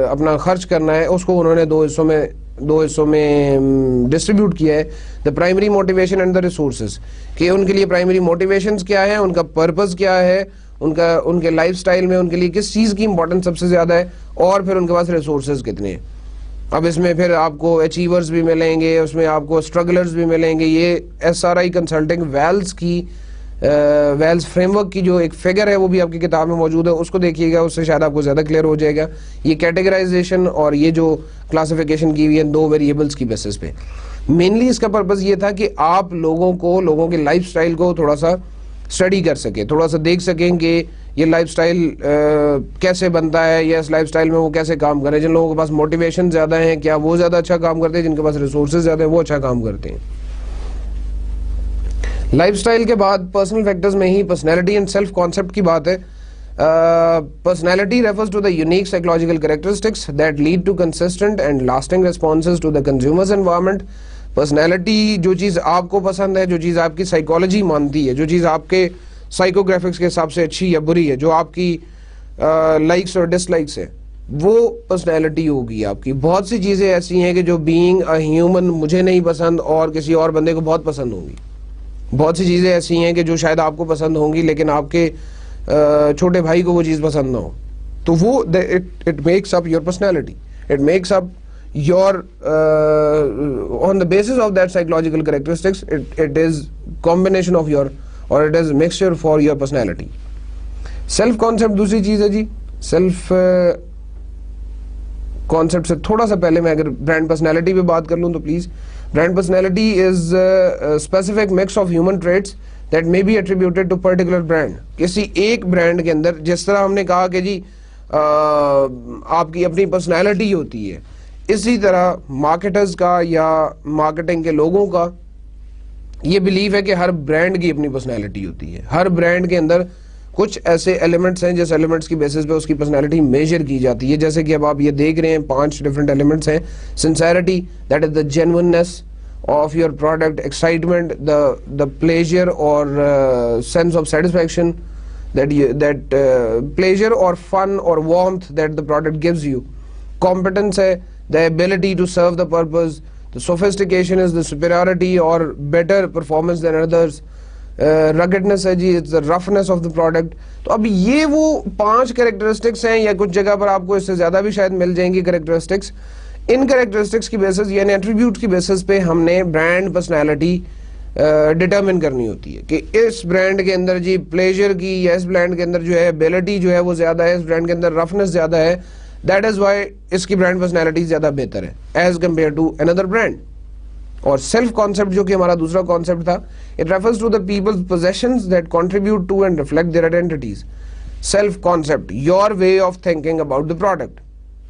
اپنا خرچ کرنا ہے اس کو انہوں نے دو حصوں میں ڈسٹریبیوٹ کیا ہے. The primary motivation and the resources, کہ ان کے لیے پرائمری موٹیویشنز کیا ہے, ان کا پرپز کیا ہے, ان کے لائف سٹائل میں ان کے لیے کس چیز کی امپورٹنس سب سے زیادہ ہے, اور پھر ان کے پاس ریسورسز کتنے ہیں. اب اس میں پھر آپ کو اچیورز بھی ملیں گے, اس میں آپ کو اسٹرگلرز بھی ملیں گے. یہ SRI consulting values framework کی جو ایک فگر ہے وہ بھی آپ کی کتاب میں موجود ہے, اس کو دیکھیے گا, اس سے شاید آپ کو زیادہ کلیئر ہو جائے گا. یہ کیٹیگرائزیشن اور یہ جو کلاسیفیکیشن کی ہوئی ہے دو ویریبلز کی بیسس پہ, مینلی اس کا پرپز یہ تھا کہ آپ لوگوں کے لائف سٹائل کو تھوڑا سا اسٹڈی کر سکیں, تھوڑا سا دیکھ سکیں کہ یہ لائف سٹائل کیسے بنتا ہے, یا اس لائف سٹائل میں وہ کیسے کام کریں. جن لوگوں کے پاس موٹیویشن زیادہ ہیں کیا وہ زیادہ اچھا کام کرتے ہیں, جن کے پاس ریسورسز زیادہ ہیں وہ اچھا کام کرتے ہیں. لائف سٹائل کے بعد پرسنل فیکٹرز میں ہی پرسنالٹی اینڈ سیلف کانسیپٹ کی بات ہے. Personality refers to the unique psychological characteristics that lead to consistent and lasting responses to the consumers environment. Personality جو چیز آپ کو پسند ہے, جو چیز آپ کی سائیکالوجی مانتی ہے, جو چیز آپ کے سائیکوگرافکس کے حساب سے اچھی یا بری ہے, جو آپ کی لائکس اور ڈس لائکس ہے, وہ پرسنالٹی ہوگی آپ کی. بہت سی چیزیں ایسی ہیں کہ جو بینگ اے ہیومن مجھے نہیں پسند اور کسی اور بندے کو بہت پسند ہوں گی. بہت سی چیزیں ایسی ہیں کہ جو شاید آپ کو پسند ہوں گی لیکن آپ کے چھوٹے بھائی کو وہ چیز پسند نہ ہو. تو وہ it makes up your personality, it makes up your on the basis of that psychological characteristics it is combination of your or it is mixture for your personality. self concept دوسری چیز ہے جی. self concept سے تھوڑا سا پہلے میں اگر brand personality پہ بات کر لوں تو please. Brand personality is specific mix of human traits that may be attributed to particular brand. کسی ایک برانڈ کے اندر, جس طرح ہم نے کہا کہ جی آپ کی اپنی پرسنالٹی ہوتی ہے, اسی طرح مارکیٹرز کا یا مارکیٹنگ کے لوگوں کا یہ بلیف ہے کہ ہر برانڈ کی اپنی پرسنالٹی ہوتی ہے. ہر برانڈ کے اندر کچھ ایسے ایلیمنٹس ہیں جس ایلیمنٹس کی بیسس پہ اس کی پرسنالٹی میجر کی جاتی ہے. جیسے کہ اب آپ یہ دیکھ رہے ہیں 5 ڈفرنٹ ایلیمنٹس ہیں. Sincerity, that is the genuineness of your product, excitement, the pleasure or sense of satisfaction that pleasure or fun or warmth that the product gives you. Competence hai the ability to serve the purpose. The sophistication is the superiority or better performance than others. Ruggedness ہے جی, it's the roughness of the product. تو اب یہ وہ 5 characteristics ہیں, یا کچھ جگہ پر آپ کو اس سے زیادہ بھی شاید مل جائیں گی characteristics. ان کریکٹرسٹکس کی بیسس یعنی ایٹریبیوٹ کی بیسس پہ ہم نے برانڈ پرسنالٹی ڈٹرمن کرنی ہوتی ہے کہ اس برانڈ کے اندر جی پلیجر کی یا اس برانڈ کے اندر جو ہے ایبلٹی جو ہے وہ زیادہ ہے, اس برانڈ کے اندر رفنس زیادہ ہے. دیٹ از وائی اس کی برانڈ پرسنالٹی زیادہ بہتر ہے as compare to another brand. اور سیلف کانسیپٹ جو کہ ہمارا دوسرا کانسیپٹ تھا, it refers to the people's positions that contribute to and reflect their identities. Self concept, your way of thinking about the product.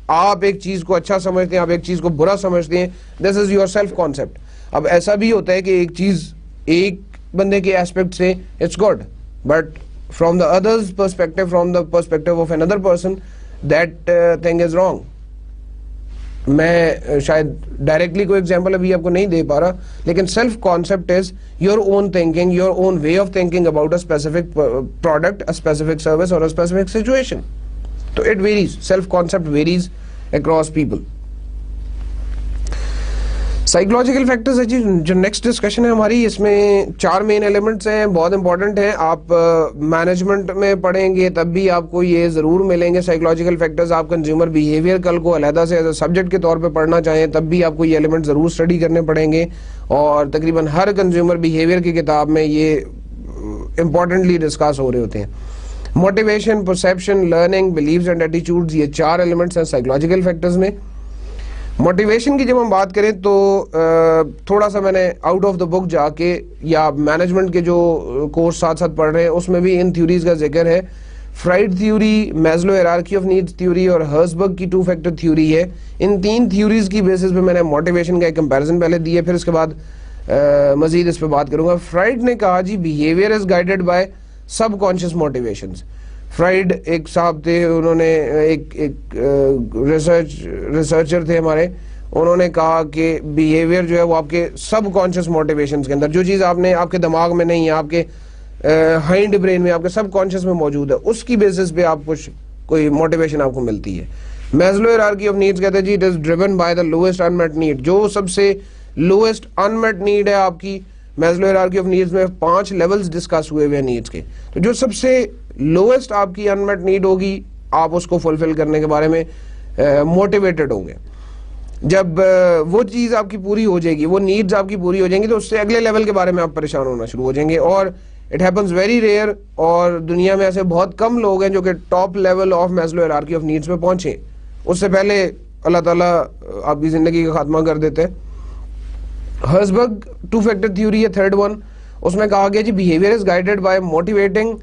آپ ایک چیز کو اچھا سمجھتے ہیں, آپ ایک چیز کو برا سمجھتے ہیں, دس از یور سیلف کانسیپٹ. اب ایسا بھی ہوتا ہے کہ ایک چیز ایک بندے کے ایسپیکٹ سے it's good, but from the others perspective, from the perspective of another person, that thing is wrong. میں شاید ڈائریکٹلی کوئی ایگزامپل ابھی آپ کو نہیں دے پا رہا, لیکن self concept is your own thinking, your own way of thinking about a specific product, a specific service اور اے اسپیسیفک سچویشن. تو it varies, self concept varies across people. Psychological factors ہے جی جو نیکسٹ ڈسکشن ہے ہماری. اس میں 4 main elements ہیں, بہت امپورٹنٹ ہیں. آپ مینجمنٹ میں پڑھیں گے تب بھی آپ کو یہ ضرور ملیں گے سائیکولوجیکل فیکٹرز. آپ کنزیومر بیہیویئر کل کو علیحدہ سے ایز اے سبجیکٹ کے طور پہ پڑھنا چاہیں تب بھی آپ کو یہ ایلیمنٹ ضرور اسٹڈی کرنے پڑیں گے, اور تقریباً ہر کنزیومر بیہیویئر کی کتاب میں یہ امپورٹنٹلی ڈسکس ہو رہے ہوتے ہیں. Motivation, perception, learning, beliefs and attitudes, یہ 4 ایلیمنٹس ہیں سائیکولوجیکل فیکٹرز میں. موٹیویشن کی جب ہم بات کریں تو تھوڑا سا میں نے آؤٹ آف دا بک جا کے یا مینجمنٹ کے جو کورس ساتھ ساتھ پڑھ رہے ہیں اس میں بھی ان تھیوریز کا ذکر ہے. Fried theory, Maslow hierarchy of needs theory اور ہرزبرگ کی 2 فیکٹر تھیوری ہے. ان 3 تھیوریز کی بیسس پہ میں نے موٹیویشن کا ایک کمپیریزن پہلے دی ہے, پھر اس کے بعد مزید اس پہ بات کروں گا. فرائڈ نے کہا جی behaviour is guided by subconscious motivations. Freud ایک صاحب تھے, انہوں نے ایک ریسرچر تھے ہمارے, انہوں نے کہا کہ بیہیویئر جو ہے وہ آپ کے سب کانشیس موٹیویشنز کے اندر, جو چیز آپ نے آپ کے دماغ میں نہیں ہے, آپ کے ہائنڈ برین میں, آپ کے سب کانشیس میں موجود ہے, اس کی بیسس پہ آپ کچھ کوئی موٹیویشن آپ کو ملتی ہے. میزلو ہیرارکی آف نیڈز کہتے ہیں جی it is driven by the lowest unmet need. جو سب سے لوئسٹ انمیٹ نیڈ ہے آپ کی, میزلو ہیرارکی آف نیڈز میں 5 لیولز ڈسکس ہوئے ہیں نیڈز کے, تو جو سب سے لوئسٹ آپ کی انمیٹ نیڈ ہوگی آپ اس کو فلفل کرنے کے بارے میں موٹیویٹڈ ہوں گے. جب وہ چیز آپ کی پوری ہو جائے گی, وہ نیڈز آپ کی پوری ہو جائیں گی, تو اس سے اگلے لیول کے بارے میں آپ پریشان ہونا شروع ہو جائیں گے. اور اٹ ہیپنز ویری ریئر, اور دنیا میں ایسے بہت کم لوگ ہیں جو کہ top level of Maslow hierarchy of needs پہ پہنچے. اس سے پہلے اللہ تعالیٰ آپ کی زندگی کا خاتمہ کر دیتے ہیں. ہرزبرگ 2 فیکٹر تھیوری ہے, 3rd ون, اس میں کہا گیا جی behaviour is guided by motivating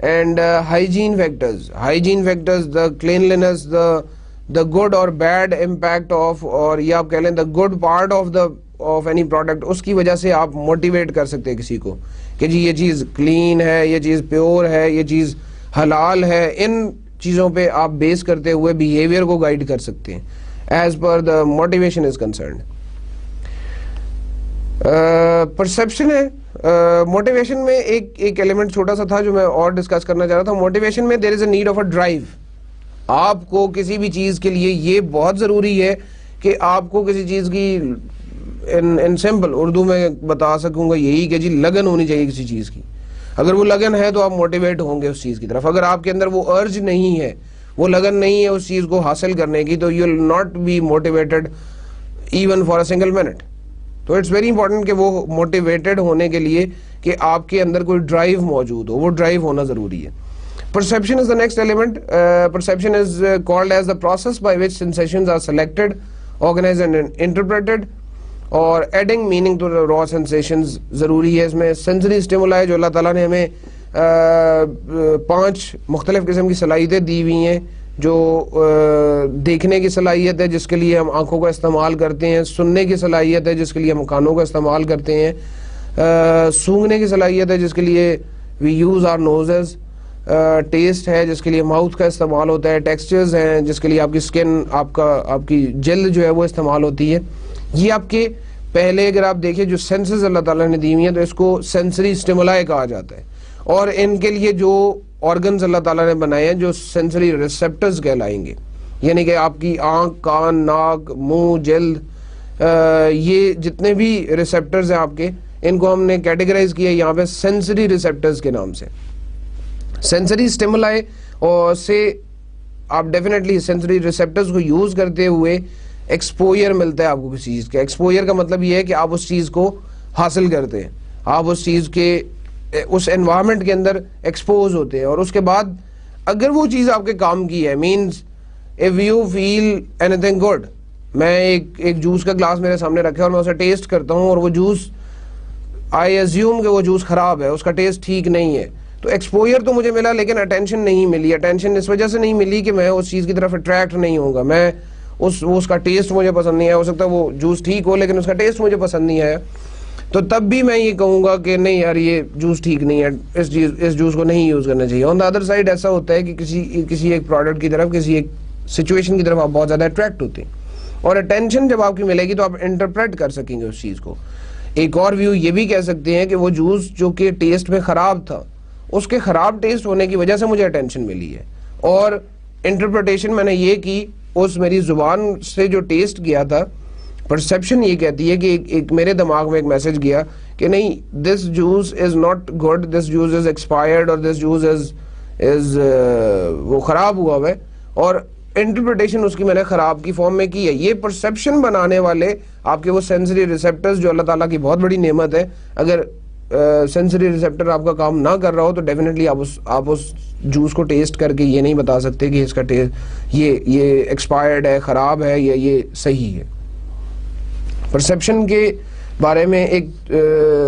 and hygiene factors. Hygiene factors, the cleanliness, the good or bad impact of, اور یہ آپ کہہ لیں the good part of any product, اس کی وجہ سے آپ موٹیویٹ کر سکتے ہیں کسی کو کہ جی یہ چیز کلین ہے, یہ چیز پیور ہے, یہ چیز حلال ہے. ان چیزوں پہ آپ بیس کرتے ہوئے بیہیویئر کو گائیڈ کر سکتے ہیں as per the motivation is concerned. Perception ہے. موٹیویشن میں ایک ایلیمنٹ چھوٹا سا تھا جو میں اور ڈسکس کرنا چاہ رہا تھا. موٹیویشن میں there is a need of a drive. آپ کو کسی بھی چیز کے لیے یہ بہت ضروری ہے کہ آپ کو کسی چیز کی ان سمپل اردو میں بتا سکوں گا یہی کہ جی لگن ہونی چاہیے کسی چیز کی. اگر وہ لگن ہے تو آپ موٹیویٹ ہوں گے اس چیز کی طرف. اگر آپ کے اندر وہ ارج نہیں ہے, وہ لگن نہیں ہے اس چیز کو حاصل کرنے کی, تو you will not be motivated even for a single minute. تو اٹس ویری امپورٹنٹ کہ وہ موٹیویٹڈ ہونے کے لیے کہ آپ کے اندر کوئی ڈرائیو موجود ہو, وہ ڈرائیو ہونا ضروری ہے. Perception is the next element. Perception is called as the process by which sensations are selected, organized and interpreted, اور adding meaning to the raw sensations ضروری ہے. اس میں sensory stimuli جو اللہ تعالیٰ نے ہمیں 5 مختلف قسم کی صلاحیتیں دی ہوئی ہیں جو دیکھنے کی صلاحیت ہے جس کے لیے ہم آنکھوں کا استعمال کرتے ہیں, سننے کی صلاحیت ہے جس کے لیے ہم کانوں کا استعمال کرتے ہیں, سونگھنے کی صلاحیت ہے جس کے لیے وی یوز آر نوزز, ٹیسٹ ہے جس کے لیے ماؤتھ کا استعمال ہوتا ہے, ٹیکسچرز ہیں جس کے لیے آپ کی سکن, آپ کی جلد جو ہے وہ استعمال ہوتی ہے. یہ آپ کے پہلے اگر آپ دیکھیں جو سینسز اللہ تعالیٰ نے دی ہوئی ہیں تو اس کو سینسری اسٹیمولائی کہا جاتا ہے, اور ان کے لیے جو آرگنز اللہ تعالیٰ نے بنائے ہیں جو سینسری ریسپٹرز کہلائیں گے, یعنی کہ آپ کی آنکھ, کان, ناک, منہ, جلد, یہ جتنے بھی ریسپٹرز ہیں آپ کے, ان کو ہم نے کیٹیگرائز کیا یہاں پہ سینسری ریسپٹرز کے نام سے. سینسری اسٹیمولائی اور سے آپ ڈیفینیٹلی سینسری ریسپٹرز کو یوز کرتے ہوئے ایکسپوئر ملتا ہے آپ کو کسی چیز کا. ایکسپوئر کا مطلب یہ ہے کہ آپ اس چیز کو حاصل کرتے ہیں, آپ اس چیز کے اس انوائرمنٹ کے اندر ایکسپوز ہوتے ہیں, اور اس کے بعد اگر وہ چیز آپ کے کام کی ہے, means if you feel anything good. میں ایک جوس کا گلاس میرے سامنے رکھا اور میں اسے ٹیسٹ کرتا ہوں اور وہ جوس آئی ایزیوم کہ وہ جوس خراب ہے, اس کا ٹیسٹ ٹھیک نہیں ہے, تو ایکسپوئر تو مجھے ملا لیکن اٹینشن نہیں ملی. اٹینشن اس وجہ سے نہیں ملی کہ میں اس چیز کی طرف اٹریکٹ نہیں ہوں گا, میں اس کا ٹیسٹ مجھے پسند نہیں آیا. ہو سکتا ہے وہ جوس ٹھیک ہو لیکن اس کا ٹیسٹ مجھے پسند نہیں آیا, تو تب بھی میں یہ کہوں گا کہ نہیں یار یہ جوس ٹھیک نہیں ہے, اس جوس کو نہیں یوز کرنا چاہیے. آن دا ادر سائڈ ایسا ہوتا ہے کہ کسی ایک پروڈکٹ کی طرف, کسی ایک سچویشن کی طرف آپ بہت زیادہ اٹریکٹ ہوتے ہیں, اور اٹینشن جب آپ کی ملے گی تو آپ انٹرپریٹ کر سکیں گے اس چیز کو. ایک اور ویو یہ بھی کہہ سکتے ہیں کہ وہ جوس جو کہ ٹیسٹ میں خراب تھا, اس کے خراب ٹیسٹ ہونے کی وجہ سے مجھے اٹینشن ملی ہے, اور انٹرپریٹیشن میں نے یہ کی اس میری زبان سے جو ٹیسٹ گیا تھا, پرسیپشن یہ کہتی ہے کہ ایک میرے دماغ میں ایک میسج گیا کہ نہیں, this juice is not good, this juice is expired, اور دس جوس از وہ خراب ہوا ہوا ہے, اور انٹرپریٹیشن اس کی میں نے خراب کی فارم میں کی ہے. یہ پرسیپشن بنانے والے آپ کے وہ سینسری ریسپٹرز جو اللہ تعالیٰ کی بہت بڑی نعمت ہے, اگر سینسری ریسپٹر آپ کا کام نہ کر رہا ہو تو ڈیفینیٹلی آپ اس جوس کو ٹیسٹ کر کے یہ نہیں بتا سکتے کہ اس کا ٹیسٹ یہ ایکسپائرڈ ہے, خراب ہے, یا یہ صحیح ہے. پرسیپشن کے بارے میں ایک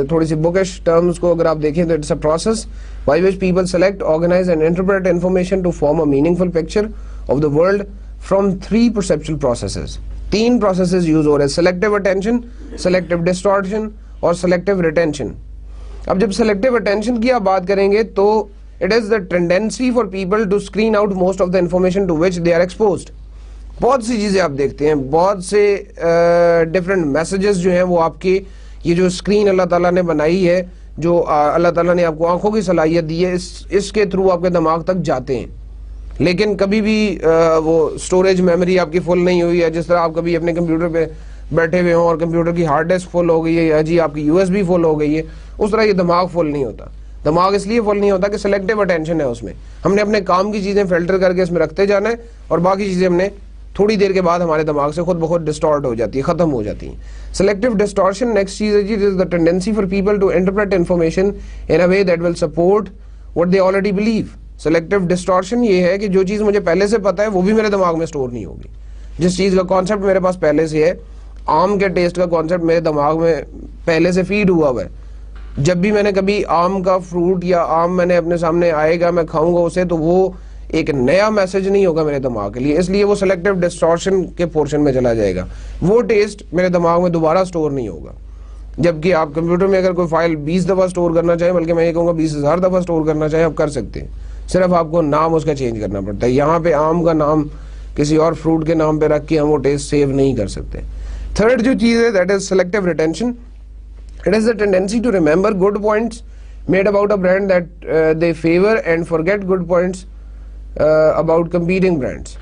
تھوڑی سی بکش ٹرمز کو اگر آپ دیکھیں تو it's a process by which people select, organise and interpret information to form a meaningful picture of the world from 3 perceptual processes. 3 processes use ہو رہے ہیں, سلیکٹیو اٹینشن, سلیکٹیو ڈسٹارشن اور سلیکٹیو ریٹینشن. اب جب selective attention کی آپ بات کریں گے تو it is the tendency for people to screen out most of the information to which they are exposed. بہت سی چیزیں آپ دیکھتے ہیں, بہت سے ڈفرینٹ میسیجز جو ہیں وہ آپ کی یہ جو اسکرین اللہ تعالیٰ نے بنائی ہے, جو اللہ تعالیٰ نے آپ کو آنکھوں کی صلاحیت دی ہے, اس کے تھرو آپ کے دماغ تک جاتے ہیں, لیکن کبھی بھی وہ اسٹوریج میموری آپ کی فل نہیں ہوئی ہے. جس طرح آپ کبھی اپنے کمپیوٹر پہ بیٹھے ہوئے ہوں اور کمپیوٹر کی ہارڈ ڈسک فل ہو گئی ہے, یا جی آپ کی USB فل ہو گئی ہے, اس طرح یہ دماغ فل نہیں ہوتا. دماغ اس لیے فل نہیں ہوتا کہ سلیکٹیو اٹینشن ہے اس میں, ہم نے اپنے کام کی چیزیں فلٹر کر کے اس میں رکھتے جانا ہے, اور باقی چیزیں ہم نے تھوڑی دیر کے بعد ہمارے دماغ سے خود بخود ڈسٹارٹ ہو جاتی ہے, ختم ہو جاتی ہیں. سلیکٹیو ڈسٹارشن نیکسٹ چیز ہے جی, it is the tendency for people to interpret information in a way that will support what they already believe. Selective distortion یہ ہے کہ جو چیز مجھے پہلے سے پتا ہے وہ بھی میرے دماغ میں اسٹور نہیں ہوگی. جس چیز کا کانسیپٹ میرے پاس پہلے سے ہے, آم کے ٹیسٹ کا کانسیپٹ میرے دماغ میں پہلے سے فیڈ ہوا ہوا ہے, جب بھی میں نے کبھی آم کا فروٹ یا آم میں نے اپنے سامنے آئے گا, میں کھاؤں گا اسے, تو وہ ایک نیا میسج نہیں ہوگا میرے دماغ کے لیے, اس لیے وہ سلیکٹیو ڈسٹارشن کے پورشن میں چلا جائے گا. وہ ٹیسٹ میرے دماغ میں دوبارہ اسٹور نہیں ہوگا. جبکہ آپ کمپیوٹر میں اگر کوئی فائل 20 دفعہ اسٹور کرنا چاہیں, بلکہ میں یہ کہوں گا 20,000 دفعہ اسٹور کرنا چاہیں, آپ کر سکتے ہیں, صرف آپ کو نام اس کا چینج کرنا پڑتا ہے. یہاں پہ آم کا نام کسی اور فروٹ کے نام پہ رکھ کے ہم وہ ٹیسٹ سیو نہیں کر سکتے. تھرڈ جو چیز ہے that is selective retention. It is the tendency to remember good points made about a brand that they favour and forget good points about competing brands.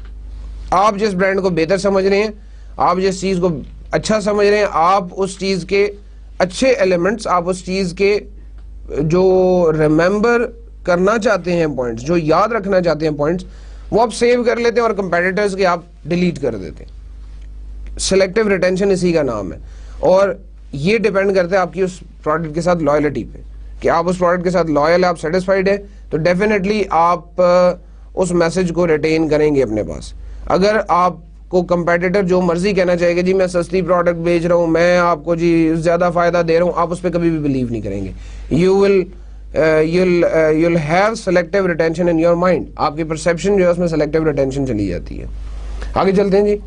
آپ جس برانڈ کو بہتر سمجھ رہے ہیں, آپ جس چیز کو اچھا سمجھ رہے ہیں, آپ اس چیز کے اچھے ایلیمنٹس, آپ اس چیز کے جو ریممبر کرنا چاہتے ہیں پوائنٹس, جو یاد رکھنا چاہتے ہیں پوائنٹس, وہ آپ سیو کر لیتے ہیں اور کمپیٹیٹرز کے آپ ڈیلیٹ کر دیتے ہیں. سلیکٹیو ریٹینشن اسی کا نام ہے, اور یہ ڈیپینڈ کرتا ہے آپ کی اس پروڈکٹ کے ساتھ لائلٹی پہ, کہ آپ اس پروڈکٹ کے ساتھ لائل ہیں, آپ سیٹسفائیڈ ہیں, تو ڈیفینیٹلی آپ اس میسج کو ریٹین کریں گے اپنے پاس. اگر آپ کو کمپیٹیٹر جو مرضی کہنا چاہے گا جی میں سستی پروڈکٹ بیچ رہا ہوں, میں آپ کو جی زیادہ فائدہ دے رہا ہوں, آپ اس پہ کبھی بھی بلیو نہیں کریں گے. You will you'll have selective retention in your mind. آپ کی perception جو ہے اس میں selective retention چلی جاتی ہے. آگے چلتے ہیں جی.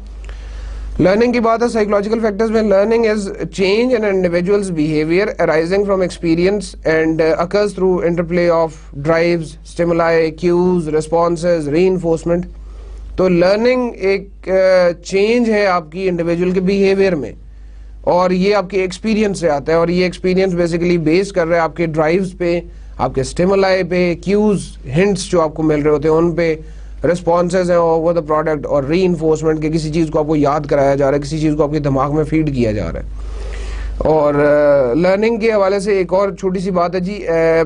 لرننگ کی بات ہے سائیکولوجیکل فیکٹرز میں. Learning is change in individuals behaviour arising from experience and occurs through interplay of drives, stimuli, cues, responses, reinforcement. تو لرننگ ایک چینج ہے آپ کی انڈیویجول کے بیہیویئر میں, اور یہ آپ کے ایکسپیرینس سے آتا ہے, اور یہ ایکسپیرینس بیسیکلی بیس کر رہا ہے آپ کے ڈرائیوز پہ, آپ کے سٹیمولائی پہ, کیوز, ہنٹس جو آپ کو مل رہے ہوتے ہیں ان پہ, رسپانسز ہیں اوور دا پروڈکٹ, اور ری انفورسمنٹ کے کسی چیز کو آپ کو یاد کرایا جا رہا ہے, کسی چیز کو آپ کے دماغ میں فیڈ کیا جا رہا ہے. اور لرننگ کے حوالے سے ایک اور چھوٹی سی بات ہے جی,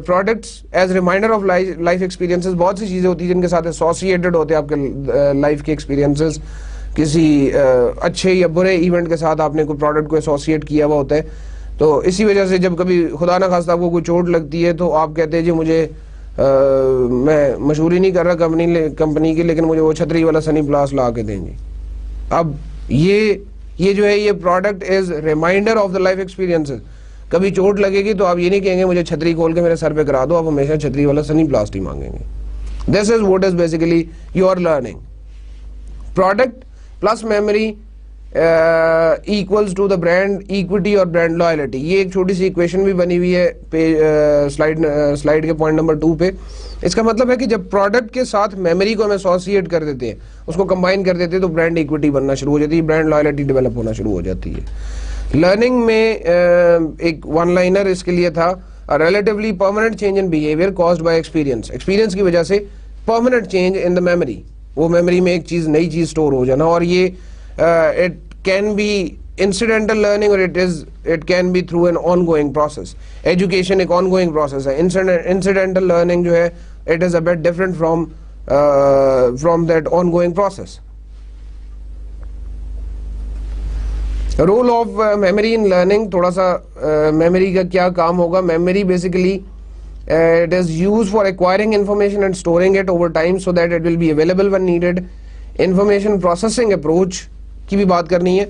products as reminder of life experiences. بہت سی چیزیں ہوتی ہیں جن کے ساتھ ایسوسیٹڈ ہوتے ہیں آپ کے لائف کے ایکسپیرینسز. کسی اچھے یا برے ایونٹ کے ساتھ آپ نے کوئی پروڈکٹ کو ایسوسیٹ کیا ہوا ہوتا ہے, تو اسی وجہ سے جب کبھی خدا نہ خواستہ آپ کو کوئی چوٹ لگتی ہے تو آپ کہتے ہیں جی مجھے میں مشہوری نہیں کر رہا کمپنی کی, لیکن مجھے وہ چھتری والا سنی پلاس لا کے دیں گے. اب یہ جو ہے یہ product is reminder of the life experiences. کبھی چوٹ لگے گی تو آپ یہ نہیں کہیں گے مجھے چھتری کھول کے میرے سر پہ کرا دو, آپ ہمیشہ چھتری والا سنی پلاس ہی مانگیں گے. This is what is basically your learning. Product plus memory equals to the brand equity اور برانڈ لائلٹی. یہ ایک چھوٹی سی ایکویشن بھی بنی ہوئی ہے سلائیڈ کے پوائنٹ نمبر 2 پہ. اس کا مطلب ہے کہ جب پروڈکٹ کے ساتھ میموری کو ہم ایسوسیٹ کر دیتے ہیں, اس کو کمبائن کر دیتے ہیں, تو برانڈ ایکوٹی بننا شروع ہو جاتی ہے, برانڈ لائلٹی ڈیولپ ہونا شروع ہو جاتی ہے. لرننگ میں ایک ون لائنر اس کے لیے تھا, relatively permanent change in behaviour caused by experience. Experience کی وجہ سے permanent change in the memory, وہ میموری میں ایک چیز نئی چیز اسٹور ہو جانا. اور یہ it can be incidental learning, اور it can be through an ongoing process. Education ایک آن گوئنگ پروسیس ہے. انسیڈنٹل لرننگ جو ہے it is a bit different from that ongoing process. Role of memory in learning. تھوڑا سا memory کا کیا کام ہوگا. Memory basically it is used for acquiring information and storing it over time so that it will be available when needed. Information processing approach کی بھی بات کرنی ہے.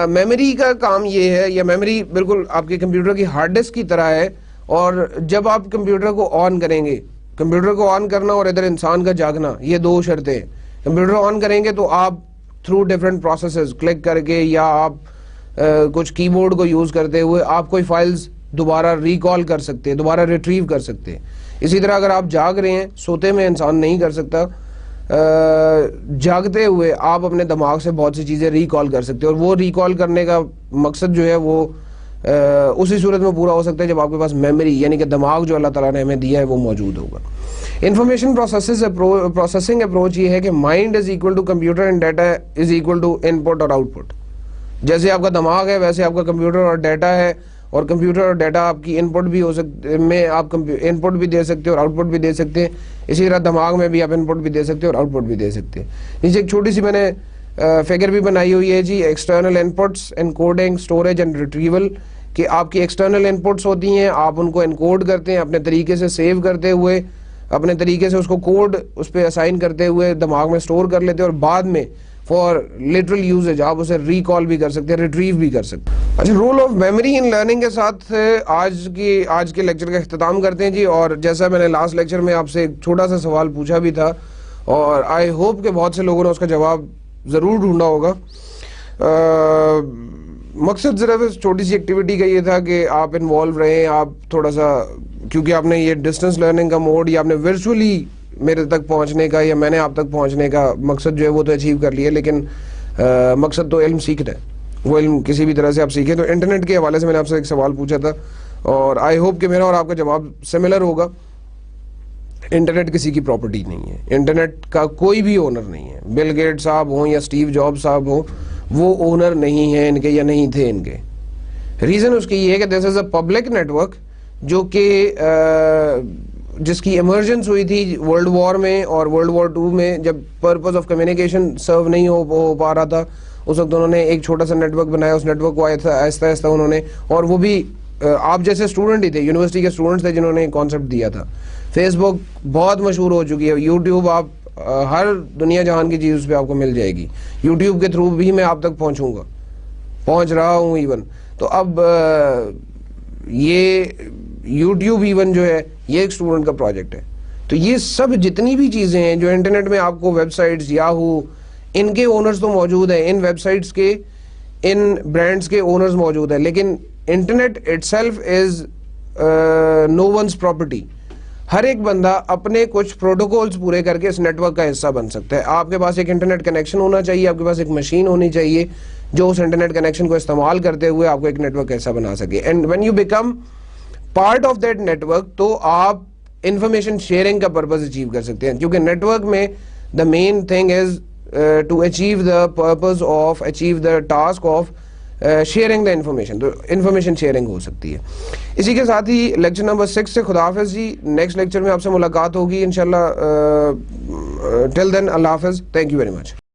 میموری کا کام یہ ہے, یا میموری بالکل آپ کے کمپیوٹر کی ہارڈ ڈسک کی طرح ہے, اور جب آپ کمپیوٹر کو آن کریں گے, کمپیوٹر کو آن کرنا اور ادھر انسان کا جاگنا, یہ دو شرطیں ہیں. کمپیوٹر آن کریں گے تو آپ تھرو ڈفرینٹ پروسیسز کلک کر کے, یا آپ کچھ کی بورڈ کو یوز کرتے ہوئے آپ کوئی فائلز دوبارہ ریکال کر سکتے ہیں, دوبارہ ریٹریو کر سکتے ہیں. اسی طرح اگر آپ جاگ رہے ہیں, سوتے میں انسان نہیں کر سکتا, جاگتے ہوئے آپ اپنے دماغ سے بہت سی چیزیں ریکال کر سکتے ہیں, اور وہ ریکال کرنے کا مقصد جو ہے وہ اسی صورت میں پورا ہو سکتا ہے جب آپ کے پاس میموری یعنی کہ دماغ جو اللہ تعالیٰ نے ہمیں دیا ہے وہ موجود ہوگا. انفارمیشن پروسیسنگ اپروچ یہ ہے کہ mind is equal to computer and data is equal to input اور آؤٹ پٹ. جیسے آپ کا دماغ ہے ویسے آپ کا کمپیوٹر اور ڈیٹا ہے, اور کمپیوٹر اور ڈیٹا آپ کی ان پٹ بھی ہو سکتے میں آپ ان پٹ بھی دے سکتے ہیں اور آؤٹ پٹ بھی دے سکتے ہیں. اسی طرح دماغ میں بھی آپ ان پٹ بھی دے سکتے ہیں اور آؤٹ پٹ بھی دے سکتے ہیں. نیچے ایک چھوٹی سی میں نے فگر بھی بنائی ہوئی ہے جی, external inputs, encoding, storage and retrieval. کہ آپ کی ایکسٹرنل ان پٹس ہوتی ہیں, آپ ان کو انکوڈ کرتے ہیں اپنے طریقے سے, سیو کرتے ہوئے اپنے طریقے سے, اس کو کوڈ اس پہ اسائن کرتے ہوئے دماغ میں اسٹور کر لیتے ہیں, اور بعد میں فار لٹرل یوزیج آپ اسے ریکال بھی کر سکتے ہیں, ریٹریو بھی کر سکتے ہیں. اچھا, role of memory in learning کے ساتھ آج کے لیکچر کا اختتام کرتے ہیں جی. اور جیسا میں نے لاسٹ لیکچر میں آپ سے ایک چھوٹا سا سوال پوچھا بھی تھا, اور آئی ہوپ کہ بہت سے لوگوں نے اس کا جواب ضرور ڈھونڈا ہوگا. مقصد صرف اس چھوٹی سی ایکٹیویٹی کا یہ تھا کہ آپ انوالو رہیں, آپ تھوڑا سا, کیونکہ آپ نے یہ ڈسٹینس لرننگ کا موڈ یا آپ نے ورچولی میرے تک پہنچنے کا یا میں نے آپ تک پہنچنے کا مقصد جو ہے وہ تو اچیو کر لیا, لیکن مقصد تو علم سیکھنا ہے. وہ علم کسی بھی طرح سے آپ سیکھیں. تو انٹرنیٹ کے حوالے سے میں نے آپ سے ایک سوال پوچھا تھا, اور آئی ہوپ کہ میرا اور آپ کا جواب سملر ہوگا. انٹرنیٹ کسی کی پراپرٹی نہیں ہے, انٹرنیٹ کا کوئی بھی اونر نہیں ہے. بل گیٹ صاحب ہوں یا اسٹیو جاب صاحب ہوں, وہ اونر نہیں ہیں ان کے یا نہیں تھے ان کے. ریزن اس کی یہ ہے کہ دس از اے پبلک نیٹ ورک جو کہ جس کی ایمرجنس ہوئی تھی ورلڈ وار میں اور ورلڈ وار 2 میں, جب پرپز آف کمیونیکیشن سرو نہیں ہو پا رہا تھا, اس وقت انہوں نے ایک چھوٹا سا نیٹ ورک بنایا. اس نیٹ ورک کو آہستہ آہستہ انہوں نے, اور وہ بھی آپ جیسے اسٹوڈنٹ ہی تھے, یونیورسٹی کے اسٹوڈنٹس تھے جنہوں نے کانسیپٹ دیا تھا. فیس بک بہت مشہور ہو چکی ہے, یوٹیوب آپ ہر دنیا جہان کی چیز اس پہ آپ کو مل جائے گی. یوٹیوب کے تھرو بھی میں آپ تک پہنچوں گا, پہنچ رہا ہوں ایون. تو اب یہ یوٹیوب ایون جو ہے یہ ایک اسٹوڈنٹ کا پروجیکٹ ہے. تو یہ سب جتنی بھی چیزیں ہیں جو انٹرنیٹ میں آپ کو ویب سائٹس یاہو ان کے اونرز تو موجود ہیں, ان ویب سائٹس کے ان برانڈس کے اونرز موجود ہیں, لیکن internet itself is no one's property. ہر ایک بندہ اپنے کچھ پروٹوکولز پورے کر کے اس نیٹ ورک کا حصہ بن سکتا ہے. آپ کے پاس ایک انٹرنیٹ کنیکشن ہونا چاہیے, آپ کے پاس ایک مشین ہونی چاہیے جو اس انٹرنیٹ کنیکشن کو استعمال کرتے ہوئے آپ کو ایک نیٹ ورک کا حصہ بنا سکے. And when you become part of that network تو آپ انفارمیشن شیئرنگ کا پرپز اچیو کر سکتے ہیں, کیونکہ نیٹ ورک میں the main thing is to achieve the purpose of achieve the task of sharing the information. تو information sharing ہو سکتی ہے. اسی کے ساتھ ہی لیکچر نمبر 6 سے خدا حافظ جی. نیکسٹ لیکچر میں آپ سے ملاقات ہوگی انشاءاللہ. ٹل دین اللہ حافظ. Thank you very much.